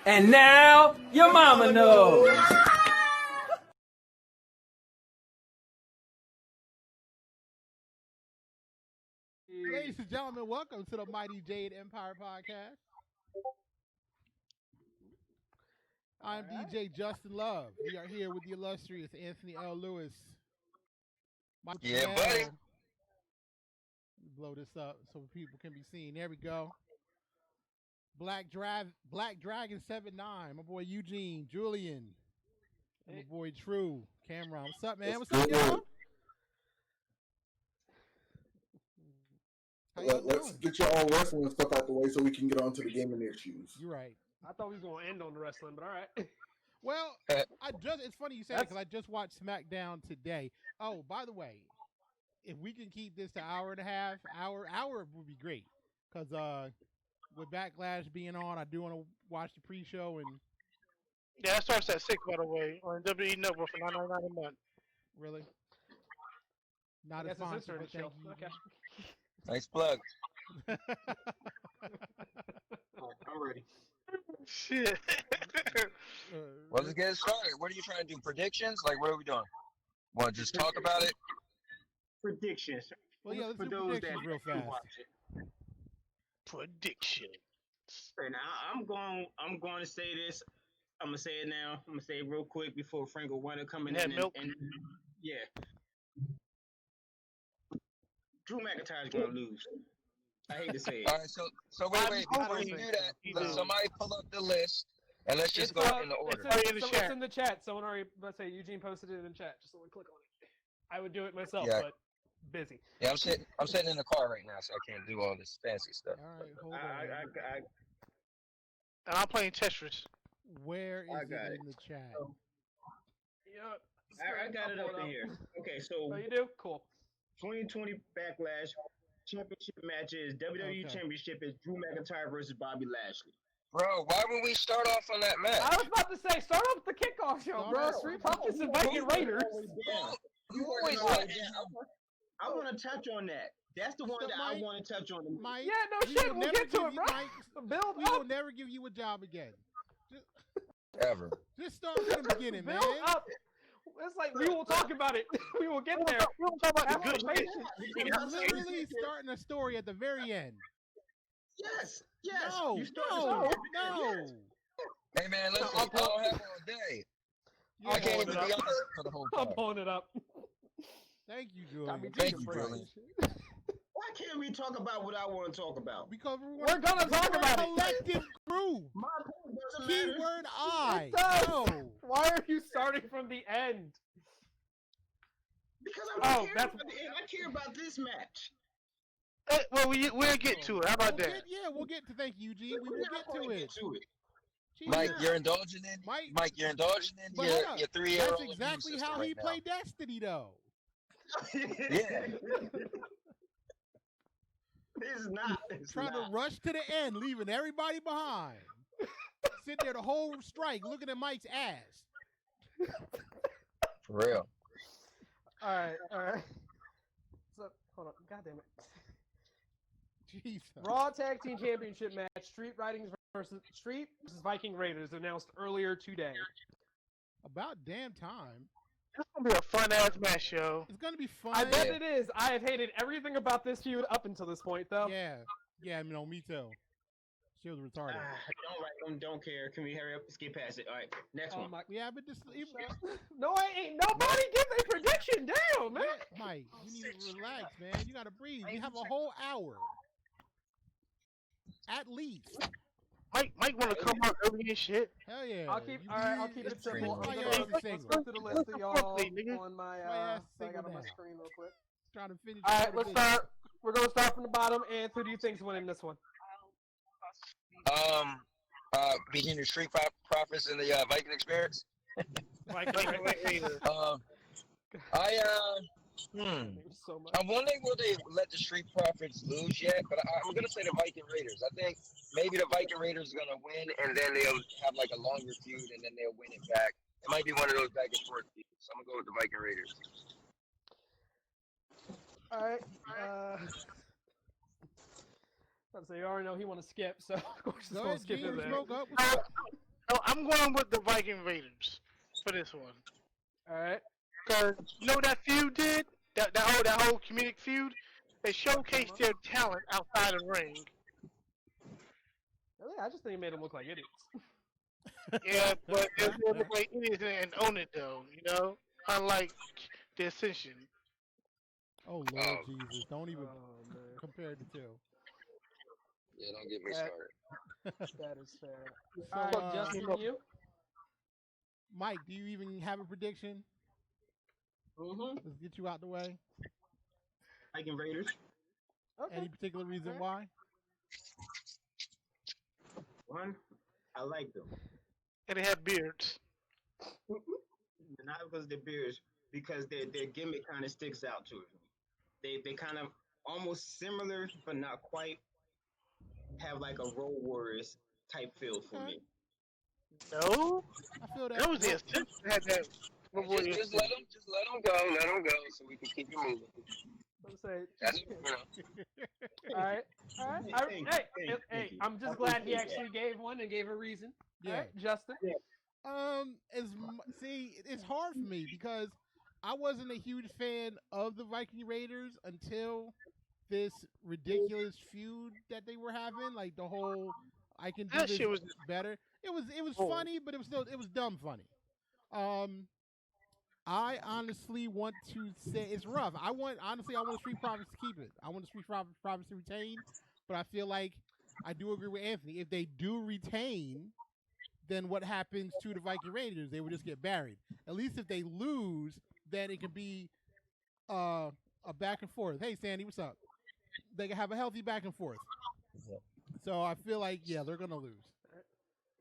And now your mama knows. Ladies and gentlemen, welcome to the Mighty Jade Empire podcast. I'm DJ Justin Love. We are here with the illustrious Anthony L. Lewis. Yeah, buddy. Blow this up so people can be seen. There we go. Black Dragon 79. My boy Eugene, Julian. And my boy True. Cameron. What's up, man? What's up, y'all? Let's get your own wrestling stuff out the way so we can get on to the gaming issues. You're right. I thought we was going to end on the wrestling, but all right. Well, it's funny you say that because I just watched SmackDown today. Oh, by the way, if we can keep this to hour and a half, hour would be great. Because with BackLash being on, I do want to watch the pre-show. And yeah, it starts at 6, by the way, on WWE Network for $9.99 a month. Really? Not a sponsor, but thank you. Okay. Nice plug. I'm ready. Shit. Well, let's get it started. What are you trying to do? Predictions? Like, what are we doing? Want to just talk about it? Predictions. Well, yeah, let's do predictions real fast. Predictions. And I'm going to say this. I'm gonna say it now. I'm gonna say it real quick before Frank or Winter coming in. And yeah, Drew McIntyre's gonna lose. I hate to say it. All right, so wait. Before you do that, let somebody pull up the list and let's just go in the order. It's in the chat. Someone already, let's say Eugene posted it in the chat. Just someone click on it. I would do it myself, but busy. Yeah, I'm sitting in the car right now, so I can't do all this fancy stuff. All right, hold on. And I'm playing Tetris. Where is it in the chat? I got it up in here. Okay, so oh, you do? Cool. 2020 BackLash Championship matches. WWE Championship is Drew McIntyre versus Bobby Lashley. Bro, why would we start off on that match? I was about to say, start off the kickoff show, bro. Street Profits and Viking Raiders. You always I want to touch on that. That's the one that I want to touch on. Mike, yeah, no shit. We'll get to it, bro. Build we will never give you a job again. Ever. Just start from the beginning, man. Build up. It's like we will talk about it. We will get there. We will talk about the good shit. You're literally starting a story at the very end. Yes. No. Hey man, listen, I don't have all day. I can't even be honest for the whole time. I'm pulling it up. Thank you, Julian. Thank you, Julian. Why can't we talk about what I want to talk about? Because we're gonna talk about it. Collective group. My point doesn't matter. Keyword I. No. Why are you starting from the end? Because I don't care about the end. I care about this match. Well, we'll get to it. How about that? We'll get to. Thank you, Eugene. We will get to it. Mike, you're indulging in. Mike, you're indulging in your 3-year-old. That's exactly how he played Destiny, though. Yeah. It's not. Trying to rush to the end, leaving everybody behind. Sit there the whole strike, looking at Mike's ass. For real. All right. So, hold on. God damn it. Jesus. Raw Tag Team Championship match: Street versus Viking Raiders, announced earlier today. About damn time. It's gonna be a fun ass match, yo. It's gonna be fun. I bet it is. I have hated everything about this feud up until this point, though. Yeah, me too. She was retarded. Don't care. Can we hurry up? Let's get past it. All right, next one. Yeah, but just no, I ain't. Nobody give a prediction. Damn, man. Mike, you need to relax, man. You gotta breathe. You have a whole hour, at least. Mike want to come out early and shit. Hell yeah. I'll keep it simple. Let's go through the list of y'all on my I got on my screen real quick. Trying to finish. All right, let's start. We're gonna start from the bottom. And who do you think's winning this one? Beating the Street Profits and the Viking Experience. I'm wondering will they let the Street Profits lose yet, but I'm gonna say the Viking Raiders. I think maybe the Viking Raiders are gonna win, and then they'll have like a longer feud, and then they'll win it back. It might be one of those back and forth feuds. So I'm gonna go with the Viking Raiders. All right. So you already know he want to skip, so of course he's going to skip his ass. I'm going with the Viking Raiders for this one. All right. Because you know what that feud did? That whole comedic feud? They showcased their talent outside the ring. Really? I just think it made them look like idiots. Yeah, but they look like idiots and own it though, you know? Unlike the Ascension. Oh Lord Jesus! Don't even compare the two. Yeah, don't get me started. That is fair. So, Justin, you? Mike, do you even have a prediction? Let's get you out the way. Viking Raiders. Okay. Any particular reason why? One, I like them. And they have beards. Not because of their beards, because their gimmick kind of sticks out to me. They kind of almost similar, but not quite. Have like a Road Warriors type feel for me. No, I feel that. That was the Ascension that had that. Just let them go, so we can keep it moving. That's, All right. Hey, I'm just glad he actually gave one and gave a reason. Yeah. All right, Justin. See, it's hard for me because I wasn't a huge fan of the Viking Raiders until this ridiculous feud that they were having, like the whole I can do That this shit was better. It was funny, but it was dumb funny. I honestly want to say it's rough. I want the Street Profits to keep it. I want the Street Profits to retain, but I feel like I do agree with Anthony. If they do retain, then what happens to the Viking Raiders? They would just get buried. At least if they lose, then it can be a back and forth. Hey, Sandy, what's up? They can have a healthy back and forth. So I feel like, yeah, they're going to lose.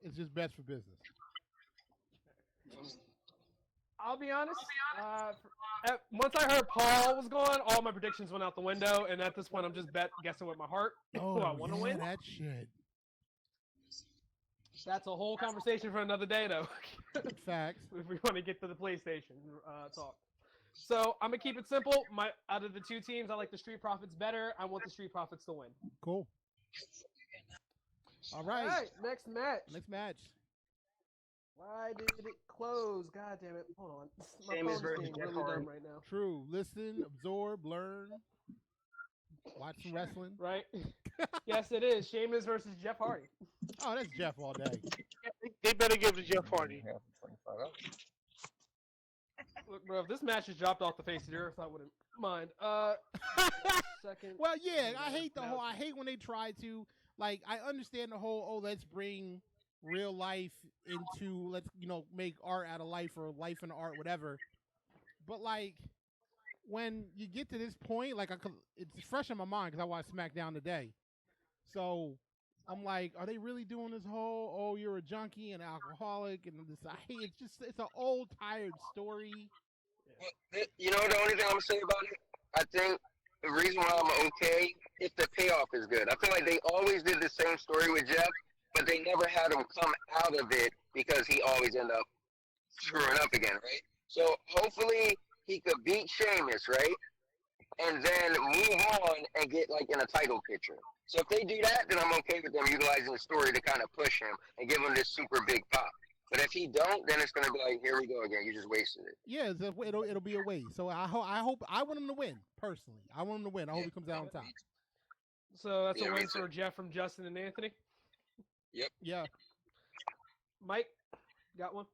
It's just best for business. I'll be honest. Once I heard Paul was gone, all my predictions went out the window, and at this point, I'm just guessing with my heart who I want to win. That shit. That's a whole conversation for another day, though. Facts. If we want to get to the PlayStation talk. So I'm gonna keep it simple. Out of the two teams, I like the Street Profits better. I want the Street Profits to win. Cool. All right. All right. Next match. Why did it close? God damn it! Hold on. My Sheamus phone's versus being Jeff really Hardy. dumb right now. True. Listen, absorb, learn, watch some wrestling. Right. Yes, it is. Sheamus versus Jeff Hardy. Oh, that's Jeff all day. They better give it to Jeff Hardy. Look, bro, if this match is dropped off the face of the earth, I wouldn't mind. Second. Well, yeah, I hate when they try to, like, I understand the whole, let's bring real life into, let's, make art out of life or life in art, whatever. But, like, when you get to this point, like, it's fresh in my mind because I watched SmackDown today. So I'm like, are they really doing this whole, you're a junkie and alcoholic and this? It's an old, tired story. Well, the only thing I'm gonna say about it, I think the reason why I'm okay if the payoff is good. I feel like they always did the same story with Jeff, but they never had him come out of it because he always ended up screwing up again, right? So hopefully he could beat Sheamus, right? And then move on and get like in a title picture. So if they do that, then I'm okay with them utilizing the story to kind of push him and give him this super big pop. But if he don't, then it's gonna be like, here we go again. You just wasted it. Yeah, it'll be a waste. So I want him to win personally. I want him to win. I hope he comes out on top. So that's a win for Jeff from Justin and Anthony. Yep. Yeah. Mike, got one?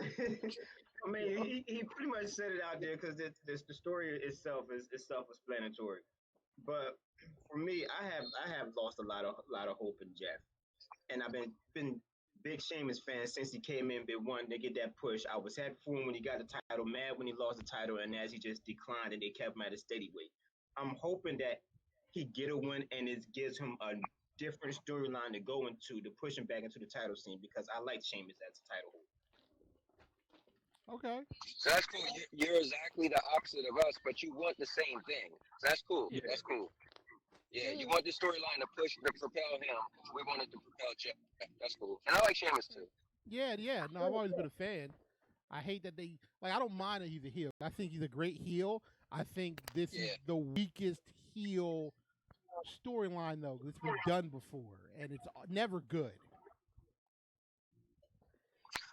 I mean, he pretty much said it out there because the story itself is self-explanatory. But for me, I have lost a lot of hope in Jeff, and I've been big Sheamus fan since he came in, been wanting to get that push. I was happy for him when he got the title, mad when he lost the title, and as he just declined and they kept him at a steady weight. I'm hoping that he get a win and it gives him a different storyline to go into to push him back into the title scene because I like Sheamus as a title holder. Okay. So that's cool. You're exactly the opposite of us, but you want the same thing. So that's cool. Yeah. That's cool. Yeah, you want the storyline to propel him. We wanted to propel Jeff. That's cool. And I like Sheamus too. Yeah. No, I've always been a fan. I hate that I don't mind that he's a heel. I think he's a great heel. I think this is the weakest heel storyline though. It's been done before, and it's never good.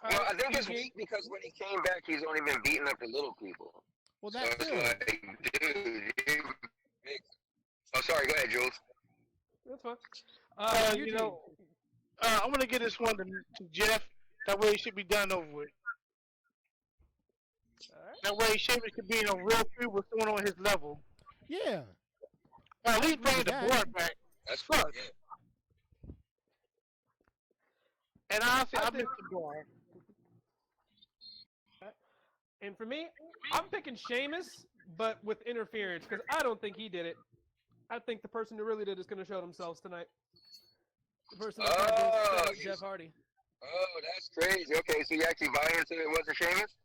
Well, I think it's weak because when he came back, he's only been beating up the little people. Well, So that's it's good. like, dude, oh, sorry, go ahead, Jules. That's fine. You know, I'm gonna get this one to Jeff. That way it should be done over with. That way Sheamus could be in a real feud with someone on his level. Yeah. Or at least bring the board back. That's fuck. Yeah. And honestly, I miss the board. And for me, I'm picking Sheamus, but with interference, because I don't think he did it. I think the person who really did is going to show themselves tonight. The person that tried to Jeff Hardy. Oh, that's crazy. Okay, so you actually buy into it wasn't Sheamus?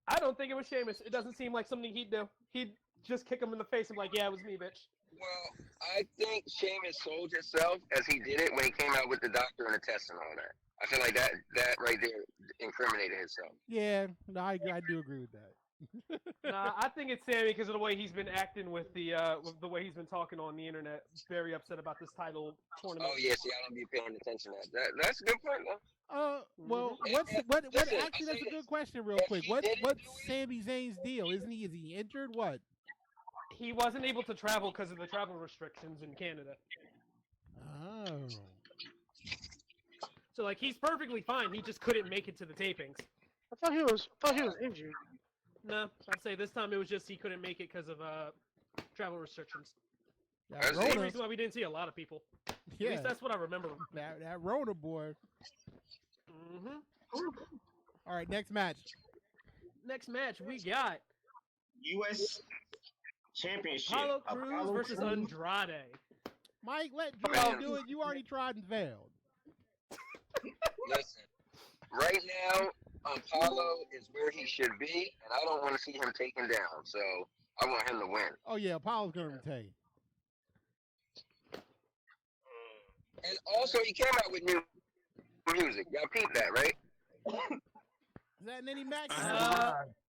I don't think it was Sheamus. It doesn't seem like something he'd do. He'd just kick him in the face and be like, yeah, it was me, bitch. Well, I think Sheamus sold himself as he did it when he came out with the doctor and the test and all that. I feel like that right there incriminated himself. Yeah, no, I do agree with that. Nah, I think it's Sammy because of the way he's been acting with the way he's been talking on the internet. Very upset about this title tournament. Oh yeah, see, I don't be paying attention to that. That's a good point, though. Well, Listen, actually, that's a good question, real quick. What's Sami Zayn's deal? Is he injured? What? He wasn't able to travel because of the travel restrictions in Canada. Oh. So like he's perfectly fine. He just couldn't make it to the tapings. I thought he was injured. No, I'd say this time it was just he couldn't make it because of travel restrictions. That Same reason why we didn't see a lot of people. Yeah. At least that's what I remember. That Rona boy. Mm-hmm. All right, next match. Next match we got U.S. Championship. Apollo Crews versus Andrade. Mike, let Joel do it. You already tried and failed. Listen, right now, Apollo is where he should be, and I don't want to see him taken down. So I want him to win. Oh yeah, Apollo's gonna retain. And also, he came out with new music. Y'all peep that, right? Is that in any match?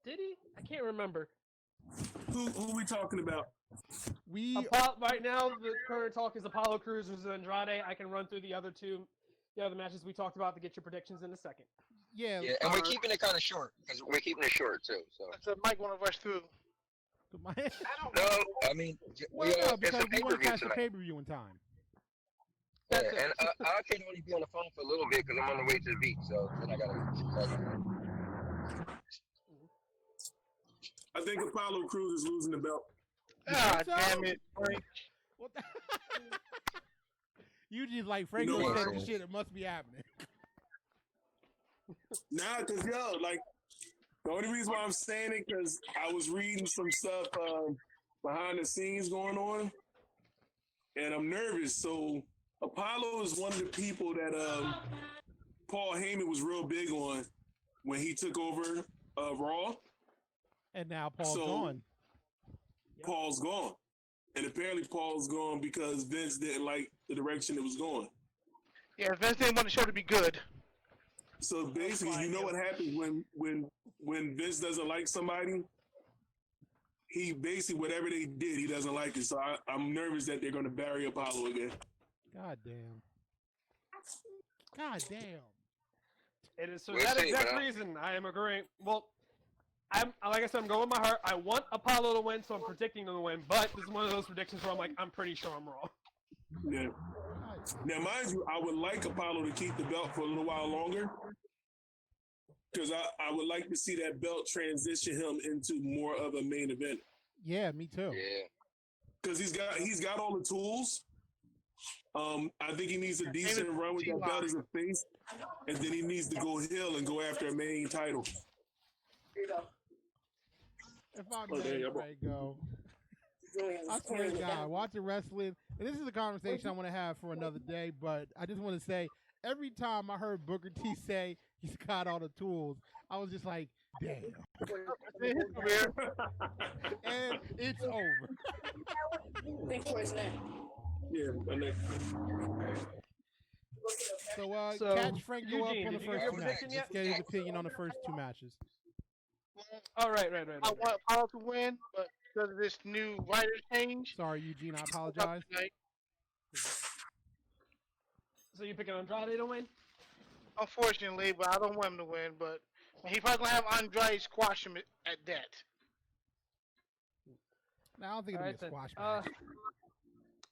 Did he? I can't remember. Who we talking about? Right now, the current talk is Apollo Crews versus Andrade. I can run through the other matches we talked about to get your predictions in a second. Yeah. Yeah, and we're keeping it kind of short because we're keeping it short too. So Mike want to rush through. No, I mean, Well, no, because we want to catch the pay-per-view in time. Yeah, and I can only be on the phone for a little bit because I'm on the way to the beach, so then I gotta. I think Apollo Crews is losing the belt. Ah, damn it, Frank. You just like Frank You know said what? the shit. It must be happening. Nah, cause like the only reason why I'm saying it because I was reading some stuff behind the scenes going on, and I'm nervous. So Apollo is one of the people that Paul Heyman was real big on when he took over Raw. And now Paul's gone. Paul's gone. And apparently Paul's gone because Vince didn't like the direction it was going. Yeah, Vince didn't want the show to be good. So basically, you know what happens when Vince doesn't like somebody? He basically, whatever they did, he doesn't like it. So I'm nervous that they're going to bury Apollo again. God damn. God damn. It is for that exact reason I am agreeing. Well, like I said, I'm going with my heart. I want Apollo to win, so I'm predicting him to win. But this is one of those predictions where I'm like, I'm pretty sure I'm wrong. Yeah. Now, mind you, I would like Apollo to keep the belt for a little while longer because I would like to see that belt transition him into more of a main event. Yeah, me too. Yeah. Because he's got all the tools. I think he needs a decent run with that belt as a face, and then he needs to go heel and go after a main title. If I may, go. I swear to God, watching wrestling, and this is a conversation I want to have for another day, but I just want to say, every time I heard Booker T say he's got all the tools, I was just like, damn. And it's over. Yeah, so catch Frank go up Eugene, on the did you get first your two matches. prediction yet? Let's get his opinion on the first two matches. Oh, right. I want Apollo to win, but because of this new writer change. Sorry, Eugene, I apologize. So you picking Andrade to win? Unfortunately, but I don't want him to win. But he probably gonna have Andrade squash him at that. No, I don't think it'll be a squash match.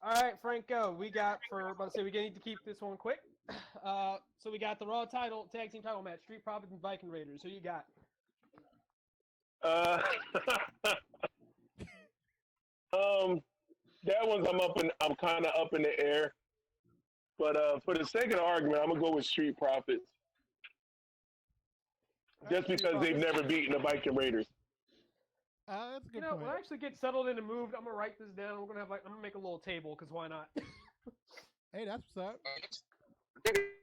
All right, Franco. We got about to say we need to keep this one quick. So we got the Raw title tag team title match: Street Profits and Viking Raiders. Who you got? That one's I'm kind of up in the air. But for the sake of the argument, I'm gonna go with Street Profits. Just because they've never beaten the Viking Raiders. That's a good When point. I actually get settled in and moved, I'm gonna write this down. I'm gonna make a little table because why not? Hey, that's what's up.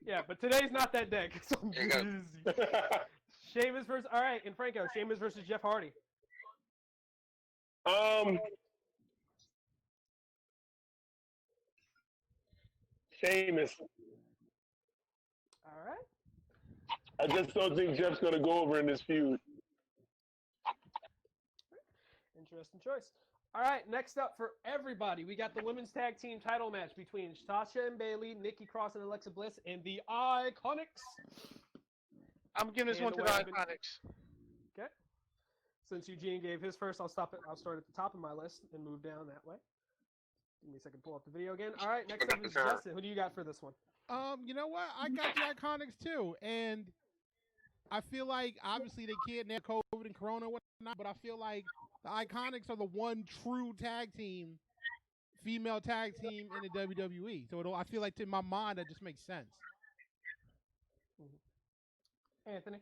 Yeah, but today's not that day because I'm busy. Sheamus versus and Franco. Sheamus versus Jeff Hardy. Sheamus. All right. I just don't think Jeff's gonna go over in this feud. Interesting choice. All right, next up for everybody, we got the women's tag team title match between Sasha and Bayley, Nikki Cross and Alexa Bliss, and the Iconics. I'm giving this one to the Iconics. Okay. Since Eugene gave his first, I'll start at the top of my list and move down that way. Give me a second to pull up the video again. All right, next up is Justin. Who do you got for this one? You know what? I got the Iconics too, and I feel like obviously they can't have COVID and Corona and whatnot, but I feel like the Iconics are the one true tag team, female tag team in the WWE. So I feel like in my mind that just makes sense. Anthony.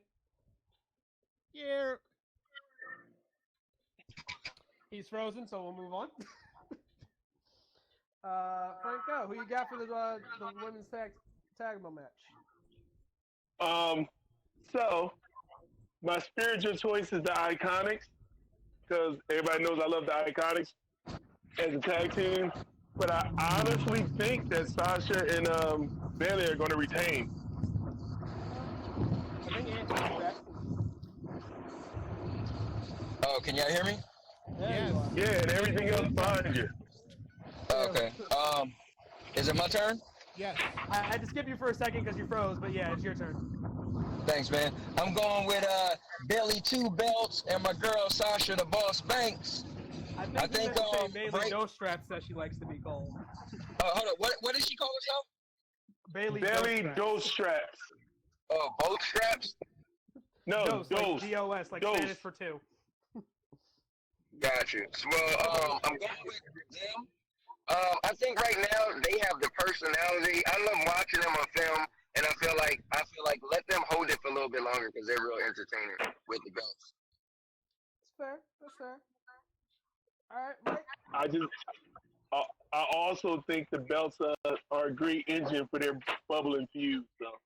Yeah. He's frozen, so we'll move on. Franco, who you got for the women's tag match? So my spiritual choice is the Iconics because everybody knows I love the Iconics as a tag team. But I honestly think that Sasha and Bayley are going to retain. I think Anthony's back. Oh, can y'all hear me? Yes. Yeah, and everything else behind you. Okay. Is it my turn? Yes. I had to skip you for a second because you froze, but yeah, it's your turn. Thanks, man. I'm going with Bayley 2 belts and my girl Sasha the Boss Banks. I think Bayley Ghost Straps that she likes to be called. Hold on. What does she call herself? Bayley Ghost Straps. Oh, both straps? No, Dose, Dose. like D-O-S, like Dose. Spanish for two. Got you. Well, I'm going with them. I think right now they have the personality. I love watching them on film, and I feel like let them hold it for a little bit longer because they're real entertaining with the belts. That's fair. All right, Mike. I also think the belts are a great engine for their bubbling feud. So.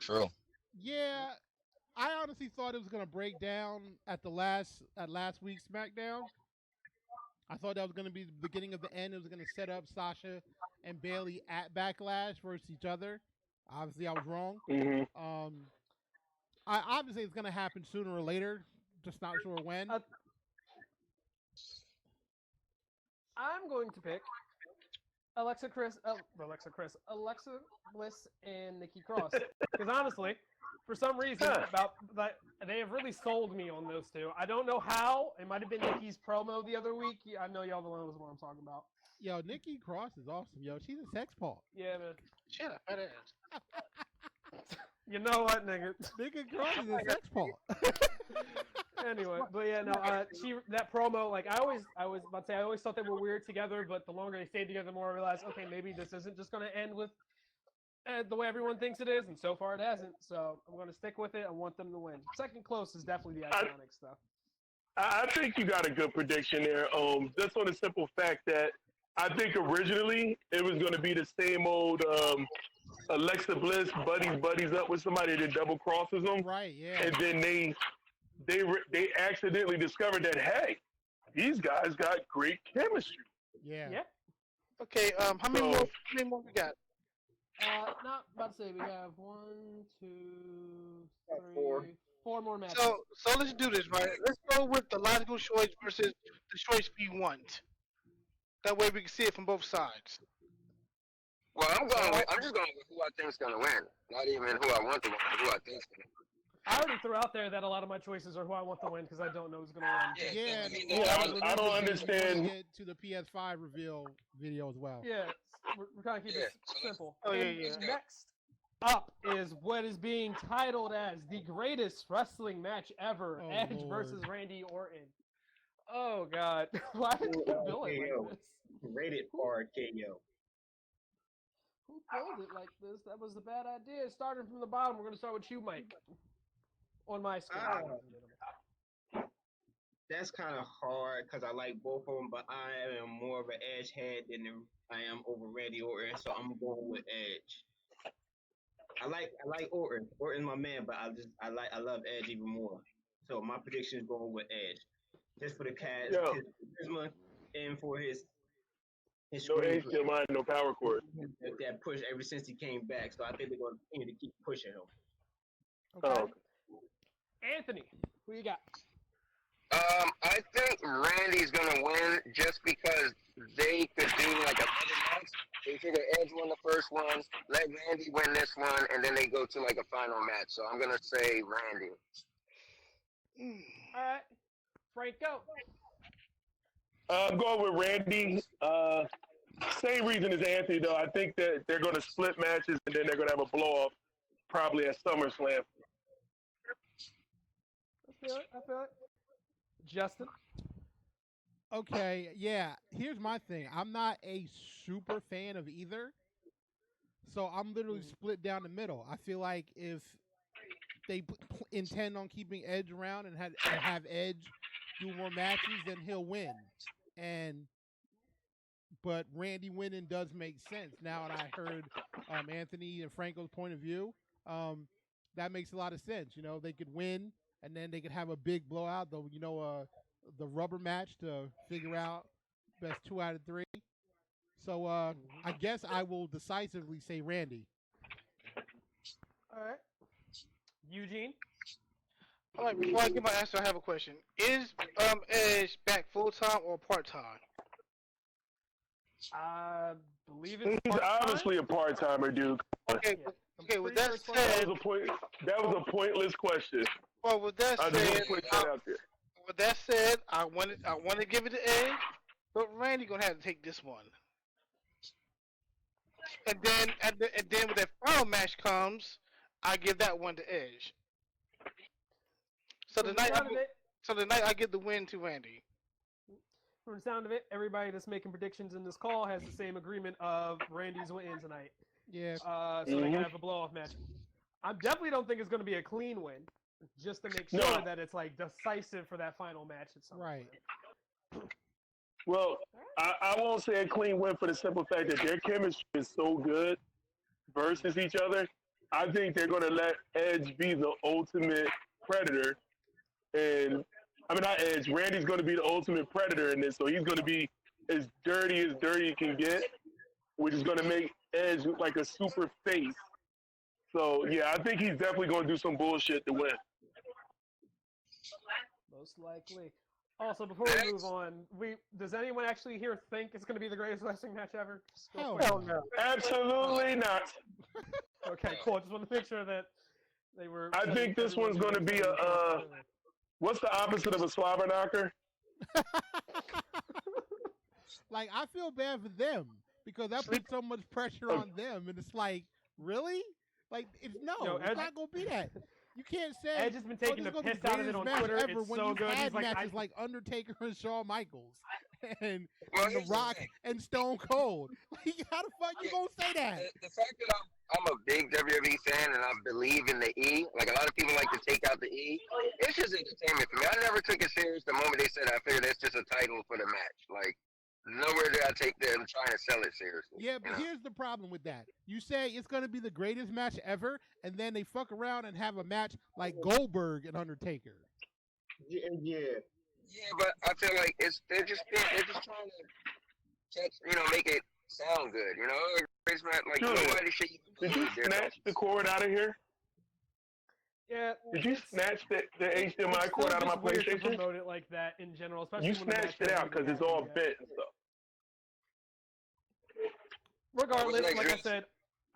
True. Yeah, I honestly thought it was gonna break down at last week's SmackDown. I thought that was gonna be the beginning of the end. It was gonna set up Sasha and Bayley at BackLash versus each other. Obviously, I was wrong. Mm-hmm. I obviously it's gonna happen sooner or later. Just not sure when. I'm going to pick Alexa Bliss, and Nikki Cross. Because honestly, for some reason, they have really sold me on those two. I don't know how. It might have been Nikki's promo the other week. I know y'all know what I'm talking about. Yo, Nikki Cross is awesome. Yo, she's a sex pot. Yeah, man. Shut up, ass. You know what, nigga? Nikki Cross is a sex pot. Anyway, but yeah, no, that promo, like I always thought they were weird together, but the longer they stayed together, the more I realized, okay, maybe this isn't just going to end with the way everyone thinks it is, and so far it hasn't. So I'm going to stick with it. I want them to win. Second close is definitely the Iconics stuff. I think you got a good prediction there. Just on the simple fact that I think originally it was going to be the same old Alexa Bliss buddies up with somebody that double crosses them, right? Yeah, and then they accidentally discovered that, hey, these guys got great chemistry. Yeah. Okay. How many more we got? Not about to say we have 1, 2, 3, 4 more matches. So let's do this, right? Let's go with the logical choice versus the choice we want. That way we can see it from both sides. Well, I'm just going with who I think's gonna win. Not even who I want to win, but who I think's gonna win. I already threw out there that a lot of my choices are who I want to win because I don't know who's going to win. I don't understand. Get to the PS5 reveal video as well. Yeah, we're trying to keep it simple. Oh, yeah, And yeah. Next up is what is being titled as the greatest wrestling match ever: Edge versus Randy Orton. Oh God, why is he billing like this? Rated R KO. Who built it like this? That was a bad idea. Starting from the bottom, we're going to start with you, Mike. On my screen. That's kind of hard because I like both of them, but I am more of an Edge head than I am over Randy Orton, so I'm going with Edge. I like Orton. Orton's my man, but I love Edge even more. So my prediction is going with Edge, just for the cast, his charisma, and for his no Edge, no mind, no power cord. That push ever since he came back, so I think they're going to continue to keep pushing him. Okay. Anthony, who you got? I think Randy's gonna win just because they could do like another match. They figure Edge won the first one, let Randy win this one, and then they go to like a final match. So I'm gonna say Randy. All right, Franco. I'm going with Randy. Same reason as Anthony, though. I think that they're going to split matches and then they're going to have a blow-off probably at SummerSlam. I feel it. Justin? Okay, yeah. Here's my thing. I'm not a super fan of either. So I'm literally split down the middle. I feel like if they intend on keeping Edge around and have Edge do more matches, then he'll win. But Randy winning does make sense. Now that I heard Anthony and Franco's point of view, that makes a lot of sense. You know, they could win, and then they could have a big blowout, though, the rubber match to figure out best 2 out of 3. So I guess I will decisively say Randy. All right. Eugene? All right, before I give my answer, I have a question. Is Edge back full-time or part-time? I believe it's He's part-time. obviously a part-timer, dude. Okay, okay. With that That said, was a pointless question. well, with that I just want said, to put that out there. with that said, I want to give it to Edge, but Randy gonna have to take this one. And then when that final match comes, I give that one to Edge. So tonight I give the win to Randy. From the sound of it, everybody that's making predictions in this call has the same agreement of Randy's winning tonight. Yeah. So they can have a blow-off match. I definitely don't think it's going to be a clean win, just to make sure that it's like decisive for that final match at some Right. point. Well, I won't say a clean win for the simple fact that their chemistry is so good versus each other. I think they're going to let Edge be the ultimate predator. And, I mean, not Edge. Randy's going to be the ultimate predator in this. So he's going to be as dirty can get, which is going to make Edge look like a super face. So, yeah, I think he's definitely going to do some bullshit to win. Most likely. Also, before we move on, does anyone actually here think it's going to be the greatest wrestling match ever? Hell no. Absolutely not. Okay, cool. Just want to make sure that they were. I think this one's going to be a, what's the opposite of a slobber knocker? Like, I feel bad for them because that puts so much pressure on them, and it's like, really? Like, it's not going to be that. You can't say Edge has been taking the piss out of it on Twitter. It's when so you've good. had He's matches like Undertaker and Shawn Michaels and The Rock and Stone Cold. Like, how the fuck you gonna say that? The fact that I'm a big WWE fan and I believe in the E, like a lot of people like to take out the E, it's just entertainment for me. I never took it serious the moment they said it. I figured that's just a title for the match. Like, nowhere did I take them trying to sell it seriously. Yeah, but here's the problem with that. You say it's going to be the greatest match ever, and then they fuck around and have a match like Goldberg and Undertaker. Yeah. Yeah, but I feel like they're just trying to catch, make it sound good, It's not like nobody should Did you snatch the cord out of here? Yeah. Did you snatch the HDMI cord out of my PlayStation? Promote it like that in general, especially You when the snatched match it out because it's all bent and stuff. regardless, next, like I Reese? said,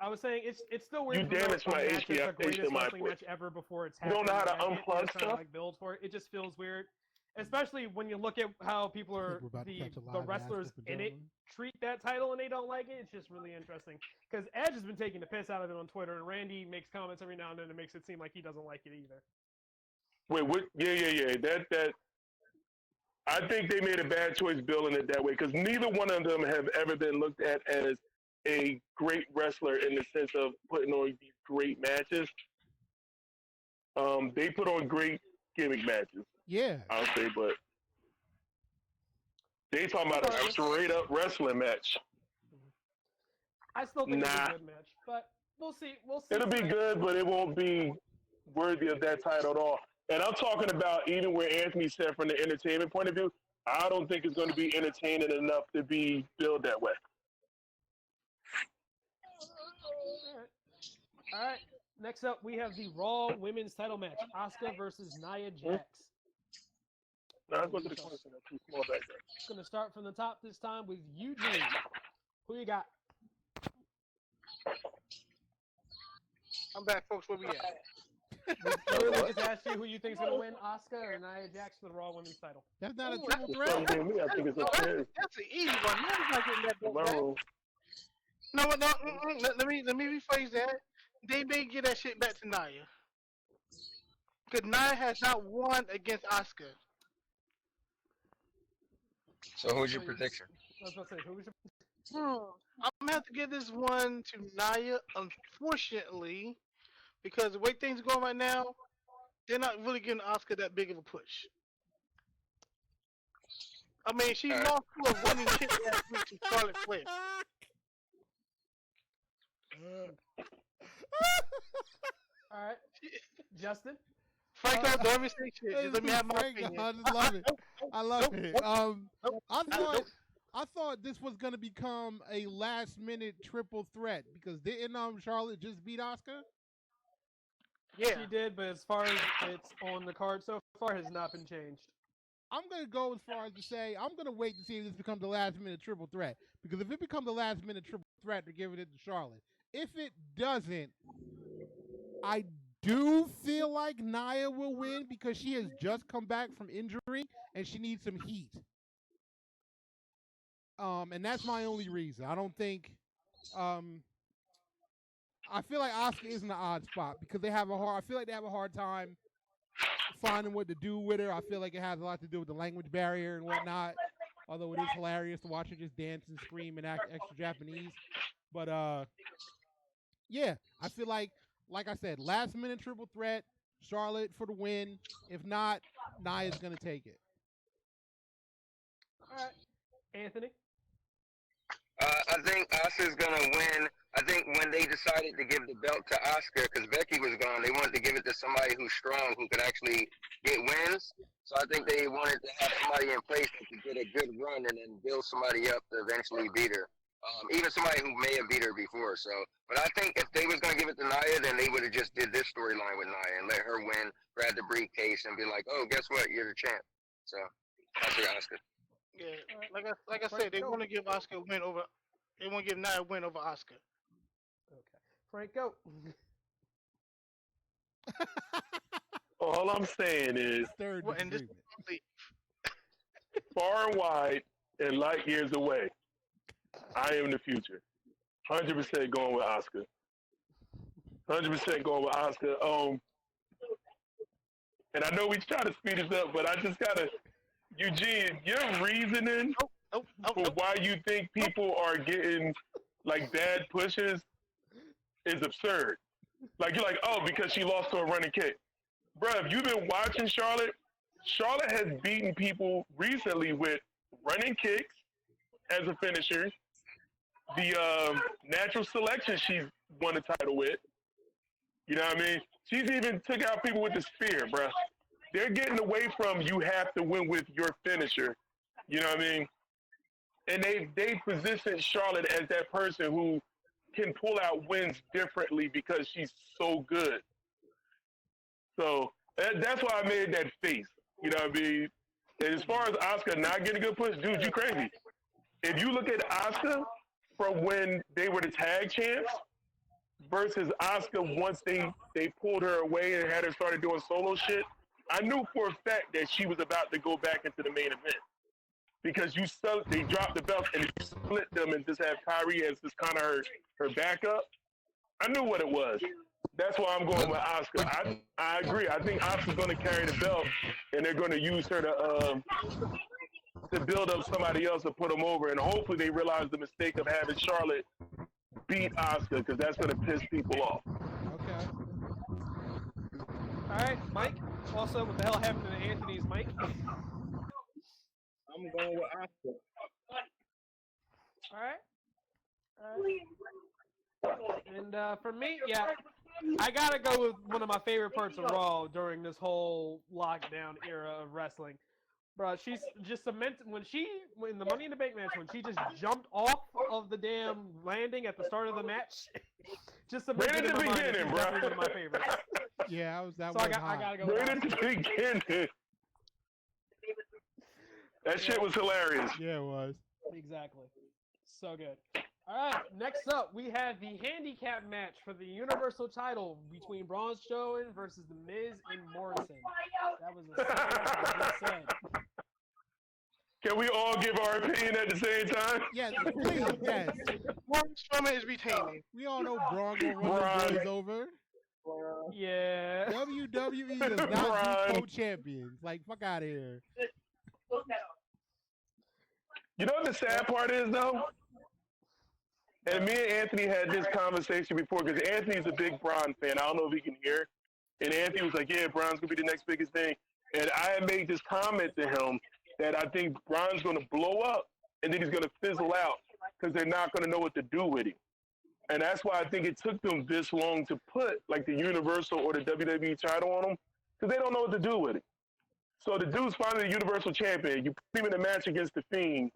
I was saying it's still weird. You to promote damaged a my match that's the HDF greatest my wrestling foot. match ever before it's You happening. don't know how to Like, you're unplug trying to, stuff? like, build for it. It just feels weird, especially when you look at how people are we're about to catch a the live wrestlers ass whooping, in it gentlemen. treat that title and they don't like it. It's just really interesting because Edge has been taking the piss out of it on Twitter, and Randy makes comments every now and then and makes it seem like he doesn't like it either. Wait, what? Yeah. That. I think they made a bad choice building it that way because neither one of them have ever been looked at as a great wrestler in the sense of putting on these great matches. They put on great gimmick matches, Yeah. I'll say, but they talking about a straight up wrestling match. I still think Nah. it's a good match, but we'll see. It'll be good, but it won't be worthy of that title at all. And I'm talking about even where Anthony said from the entertainment point of view, I don't think it's going to be entertaining enough to be billed that way. All right. Next up, we have the Raw Women's Title match: Asuka versus Nia Jax. No, I'm going to the corner. Too small back there. Going to start from the top this time with Eugene. Who you got? I'm back, folks. Where we at? Literally just asked you who you think's going to win, Asuka or Nia Jax for the Raw Women's Title. That's not a Ooh, triple It's something threat. to me. I think it's No, upstairs. that's an easy one. Nia's not getting that belt back. Tomorrow. No, let me rephrase that. They may get that shit back to Nia. Because Nia has not won against Asuka. So who's your prediction? I was about to say, who was your... I'm going to have to give this one to Nia, unfortunately, because the way things are going right now, they're not really giving Asuka that big of a push. I mean, she lost to a running kick last week to Charlotte Flair. All right. Justin? Franco, don't ever say shit. Hey, Just let me have my Frank, opinion. I just love it. I love it. I thought this was gonna become a last minute triple threat because didn't Charlotte just beat Asuka? Yeah. She did, but as far as it's on the card so far, has not been changed. I'm gonna go as far as to say I'm gonna wait to see if this becomes the last minute triple threat because if it becomes the last minute triple threat, they're giving it to Charlotte. If it doesn't, I do feel like Nia will win because she has just come back from injury and she needs some heat. And that's my only reason. I don't think. I feel like Asuka is in the odd spot because they have a hard. I feel like they have a hard time finding what to do with her. I feel like it has a lot to do with the language barrier and whatnot. Although it is hilarious to watch her just dance and scream and act extra Japanese. But yeah, I feel like I said, last minute triple threat, Charlotte for the win. If not, Nia's gonna take it. All right, Anthony. I think Asuka's gonna win. I think when they decided to give the belt to Asuka, because Becky was gone, they wanted to give it to somebody who's strong, who could actually get wins. So I think they wanted to have somebody in place that could get a good run and then build somebody up to eventually beat her. Even somebody who may have beat her before. So, but I think if they was gonna give it to Nia, then they would have just did this storyline with Nia and let her win, grab the briefcase, and be like, "Oh, guess what? You're the champ." So I say Asuka. Yeah, like I said, they want to give Asuka a win over. They want to give Nia a win over Asuka. Okay, Frank, go. All I'm saying is, Third Well, and this, disagreement. far and wide and light years away, I am the future. 100% going with Asuka. 100% going with Asuka. And I know we try to speed this up, but I just gotta, Eugene, your reasoning for why you think people are getting like bad pushes is absurd. Like you're like, oh, because she lost to a running kick. Bruh, if you've been watching Charlotte, Charlotte has beaten people recently with running kicks as a finisher. The natural selection she's won the title with. You know what I mean? She's even took out people with the spear, bruh. They're getting away from you have to win with your finisher. You know what I mean? And they position Charlotte as that person who can pull out wins differently because she's so good. So that's why I made that face. You know what I mean? And as far as Asuka not getting a good push, dude, you crazy. If you look at Asuka, from when they were the tag champs versus Asuka once they pulled her away and had her started doing solo shit. I knew for a fact that she was about to go back into the main event because they dropped the belt and you split them and just have Kyrie as just kind of her backup. I knew what it was. That's why I'm going with Asuka. I agree. I think Asuka's going to carry the belt, and they're going to use her to build up somebody else to put them over. And hopefully they realize the mistake of having Charlotte beat Asuka because that's going to piss people off. Okay. All right, Mike. Also, what the hell happened to Anthony's mic? I'm going with Asuka. All right. And for me, yeah, I gotta go with one of my favorite parts of Raw during this whole lockdown era of wrestling. Bro, she's just cemented in the Money in the Bank match when she just jumped off of the damn landing at the start of the match. Just cemented right at the beginning, bro. One of my favorites. Yeah, I gotta go. Right at the beginning. That shit was hilarious. Yeah, it was. Exactly. So good. All right, next up, we have the handicap match for the Universal title between Braun Strowman versus The Miz and Morrison. That was a I just said. Can we all give our opinion at the same time? Yes, please, yes. Braun Strowman is retaining. We all know Braun gonna run the boys over. Yeah. WWE does not do co-champions. Like, fuck out of here. You know what the sad part is, though? And me and Anthony had this conversation before because Anthony's a big Braun fan. I don't know if he can hear. And Anthony was like, yeah, Braun's going to be the next biggest thing. And I had made this comment to him that I think Braun's going to blow up and then he's going to fizzle out because they're not going to know what to do with him. And that's why I think it took them this long to put like the Universal or the WWE title on him because they don't know what to do with it. So the dude's finally the Universal Champion. You put him in a match against The Fiend.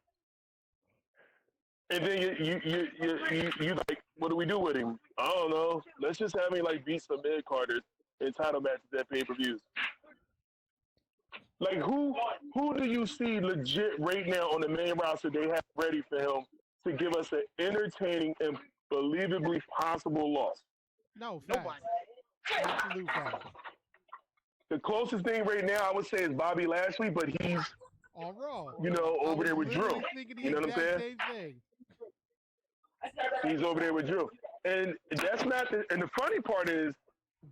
And then you like, what do we do with him? I don't know. Let's just have him like beat some mid-carders in title matches at pay-per-views. Like who do you see legit right now on the main roster they have ready for him to give us an entertaining and believably possible loss? No, facts. Absolute facts. The closest thing right now I would say is Bobby Lashley, but he's on Raw. You know, over there with Drew. You know what I'm saying? Same thing. He's over there with Drew. And that's not and the funny part is